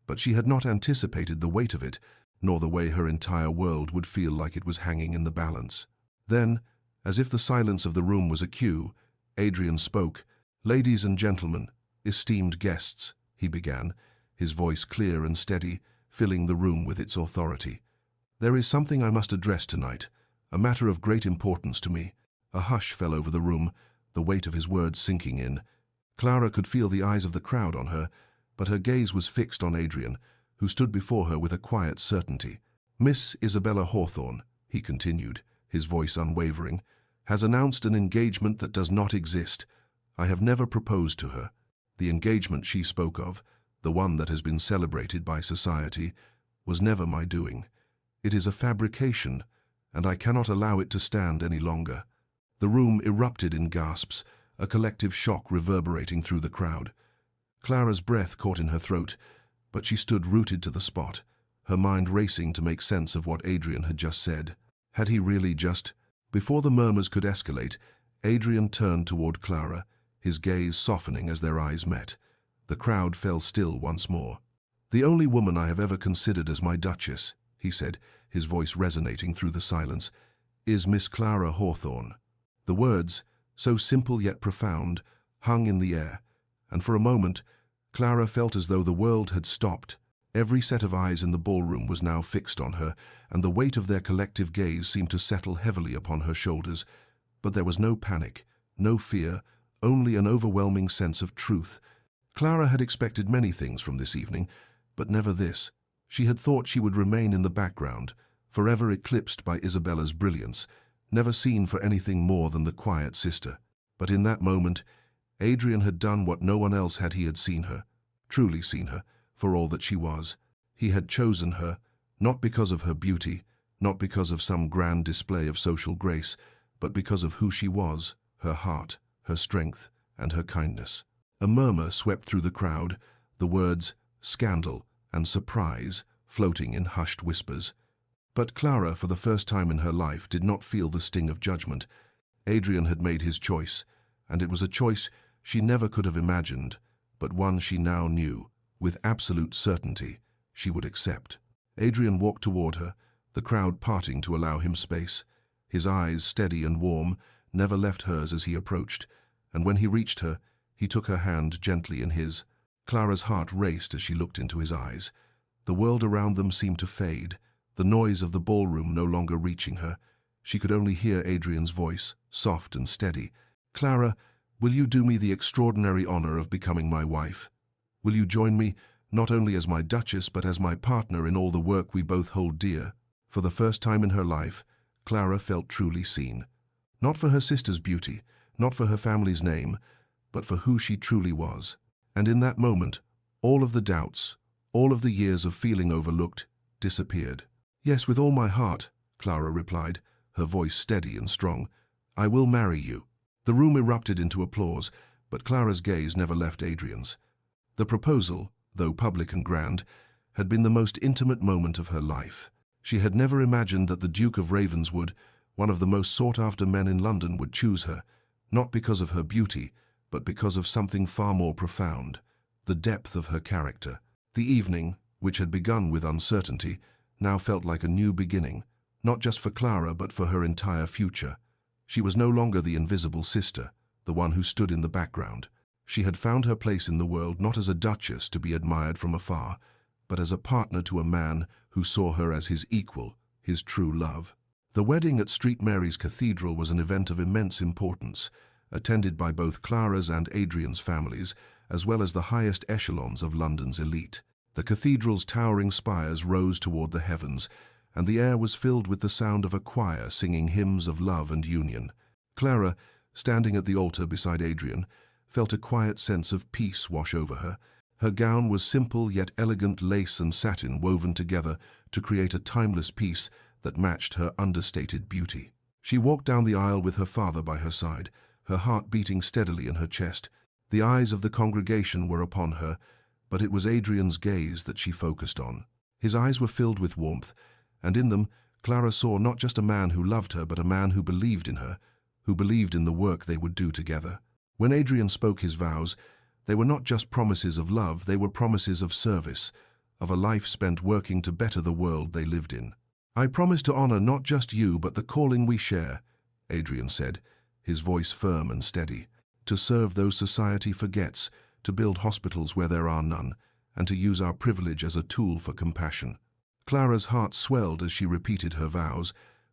but she had not anticipated the weight of it, nor the way her entire world would feel like it was hanging in the balance. Then, as if the silence of the room was a cue, Adrian spoke. "Ladies and gentlemen, esteemed guests," he began, his voice clear and steady, filling the room with its authority. "There is something I must address tonight, a matter of great importance to me. A hush fell over the room, the weight of his words sinking in. Clara could feel the eyes of the crowd on her, but her gaze was fixed on Adrian, who stood before her with a quiet certainty. "Miss Isabella Hawthorne," he continued, his voice unwavering, "has announced an engagement that does not exist. I have never proposed to her. The engagement she spoke of, the one that has been celebrated by society, was never my doing. It is a fabrication, and I cannot allow it to stand any longer." The room erupted in gasps, a collective shock reverberating through the crowd. Clara's breath caught in her throat, but she stood rooted to the spot, her mind racing to make sense of what Adrian had just said. Had he really just... Before the murmurs could escalate, Adrian turned toward Clara, his gaze softening as their eyes met. The crowd fell still once more. "The only woman I have ever considered as my Duchess," he said, his voice resonating through the silence, "is Miss Clara Hawthorne." The words, so simple yet profound, hung in the air, and for a moment, Clara felt as though the world had stopped. Every set of eyes in the ballroom was now fixed on her, and the weight of their collective gaze seemed to settle heavily upon her shoulders. But there was no panic, no fear, only an overwhelming sense of truth. Clara had expected many things from this evening, but never this. She had thought she would remain in the background, forever eclipsed by Isabella's brilliance, never seen for anything more than the quiet sister. But in that moment, Adrian had done what no one else had. He had seen her, truly seen her, for all that she was. He had chosen her, not because of her beauty, not because of some grand display of social grace, but because of who she was, her heart, her strength, and her kindness. A murmur swept through the crowd, the words "scandal" and "surprise" floating in hushed whispers. But Clara, for the first time in her life, did not feel the sting of judgment. Adrian had made his choice, and it was a choice she never could have imagined, but one she now knew, with absolute certainty, she would accept. Adrian walked toward her, the crowd parting to allow him space. His eyes, steady and warm, never left hers as he approached, and when he reached her, he took her hand gently in his. Clara's heart raced as she looked into his eyes. The world around them seemed to fade, the noise of the ballroom no longer reaching her. She could only hear Adrian's voice, soft and steady. "Clara, will you do me the extraordinary honor of becoming my wife? Will you join me, not only as my Duchess, but as my partner in all the work we both hold dear?" For the first time in her life, Clara felt truly seen. Not for her sister's beauty, not for her family's name, but for who she truly was. And in that moment, all of the doubts, all of the years of feeling overlooked, disappeared. "Yes, with all my heart," Clara replied, her voice steady and strong. "I will marry you." The room erupted into applause, but Clara's gaze never left Adrian's. The proposal, though public and grand, had been the most intimate moment of her life. She had never imagined that the Duke of Ravenswood, one of the most sought-after men in London, would choose her, not because of her beauty, but because of something far more profound, the depth of her character. The evening, which had begun with uncertainty, now felt like a new beginning, not just for Clara but for her entire future. She was no longer the invisible sister, the one who stood in the background. She had found her place in the world not as a duchess to be admired from afar, but as a partner to a man who saw her as his equal, his true love. The wedding at St. Mary's Cathedral was an event of immense importance, attended by both Clara's and Adrian's families, as well as the highest echelons of London's elite. The cathedral's towering spires rose toward the heavens, and the air was filled with the sound of a choir singing hymns of love and union. Clara, standing at the altar beside Adrian, felt a quiet sense of peace wash over her. Her gown was simple yet elegant lace and satin woven together to create a timeless piece that matched her understated beauty. She walked down the aisle with her father by her side, her heart beating steadily in her chest. The eyes of the congregation were upon her, but it was Adrian's gaze that she focused on. His eyes were filled with warmth, and in them Clara saw not just a man who loved her, but a man who believed in her, who believed in the work they would do together. When Adrian spoke his vows, they were not just promises of love, they were promises of service, of a life spent working to better the world they lived in. "I promise to honor not just you, but the calling we share," Adrian said, his voice firm and steady. "To serve those society forgets, to build hospitals where there are none, and to use our privilege as a tool for compassion." Clara's heart swelled as she repeated her vows,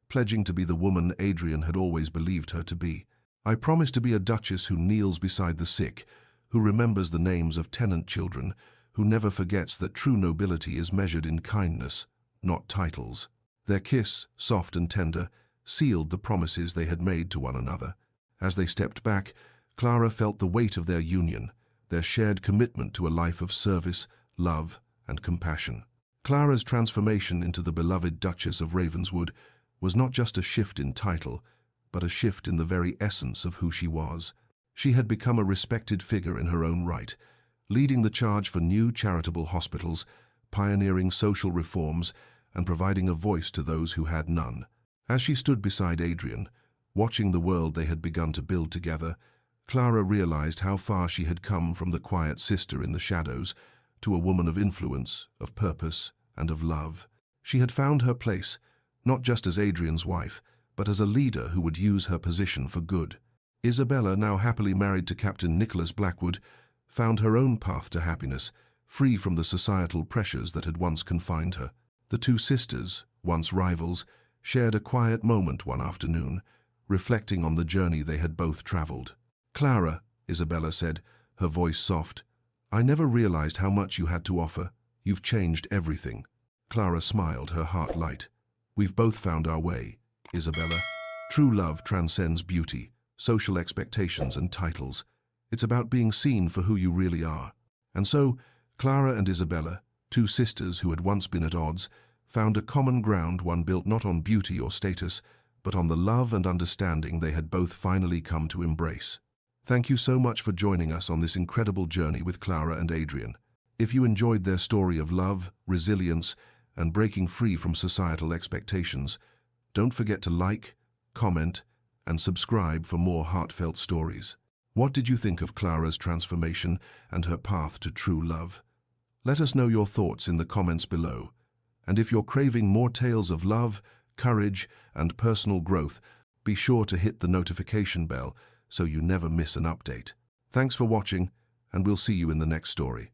pledging to be the woman Adrian had always believed her to be. "I promise to be a duchess who kneels beside the sick, who remembers the names of tenant children, who never forgets that true nobility is measured in kindness, not titles." Their kiss, soft and tender, sealed the promises they had made to one another. As they stepped back, Clara felt the weight of their union, their shared commitment to a life of service, love, and compassion. Clara's transformation into the beloved Duchess of Ravenswood was not just a shift in title, but a shift in the very essence of who she was. She had become a respected figure in her own right, leading the charge for new charitable hospitals, pioneering social reforms, and providing a voice to those who had none. As she stood beside Adrian, watching the world they had begun to build together, Clara realized how far she had come from the quiet sister in the shadows to a woman of influence, of purpose, and of love. She had found her place, not just as Adrian's wife, but as a leader who would use her position for good. Isabella, now happily married to Captain Nicholas Blackwood, found her own path to happiness, free from the societal pressures that had once confined her. The two sisters, once rivals, shared a quiet moment one afternoon, reflecting on the journey they had both traveled. "Clara," Isabella said, her voice soft, "I never realized how much you had to offer. You've changed everything." Clara smiled, her heart light. "We've both found our way, Isabella. True love transcends beauty, social expectations, and titles. It's about being seen for who you really are." And so, Clara and Isabella, two sisters who had once been at odds, found a common ground, one built not on beauty or status, but on the love and understanding they had both finally come to embrace. Thank you so much for joining us on this incredible journey with Clara and Adrian. If you enjoyed their story of love, resilience, and breaking free from societal expectations, don't forget to like, comment, and subscribe for more heartfelt stories. What did you think of Clara's transformation and her path to true love? Let us know your thoughts in the comments below. And if you're craving more tales of love, courage, and personal growth, be sure to hit the notification bell so you never miss an update. Thanks for watching, and we'll see you in the next story.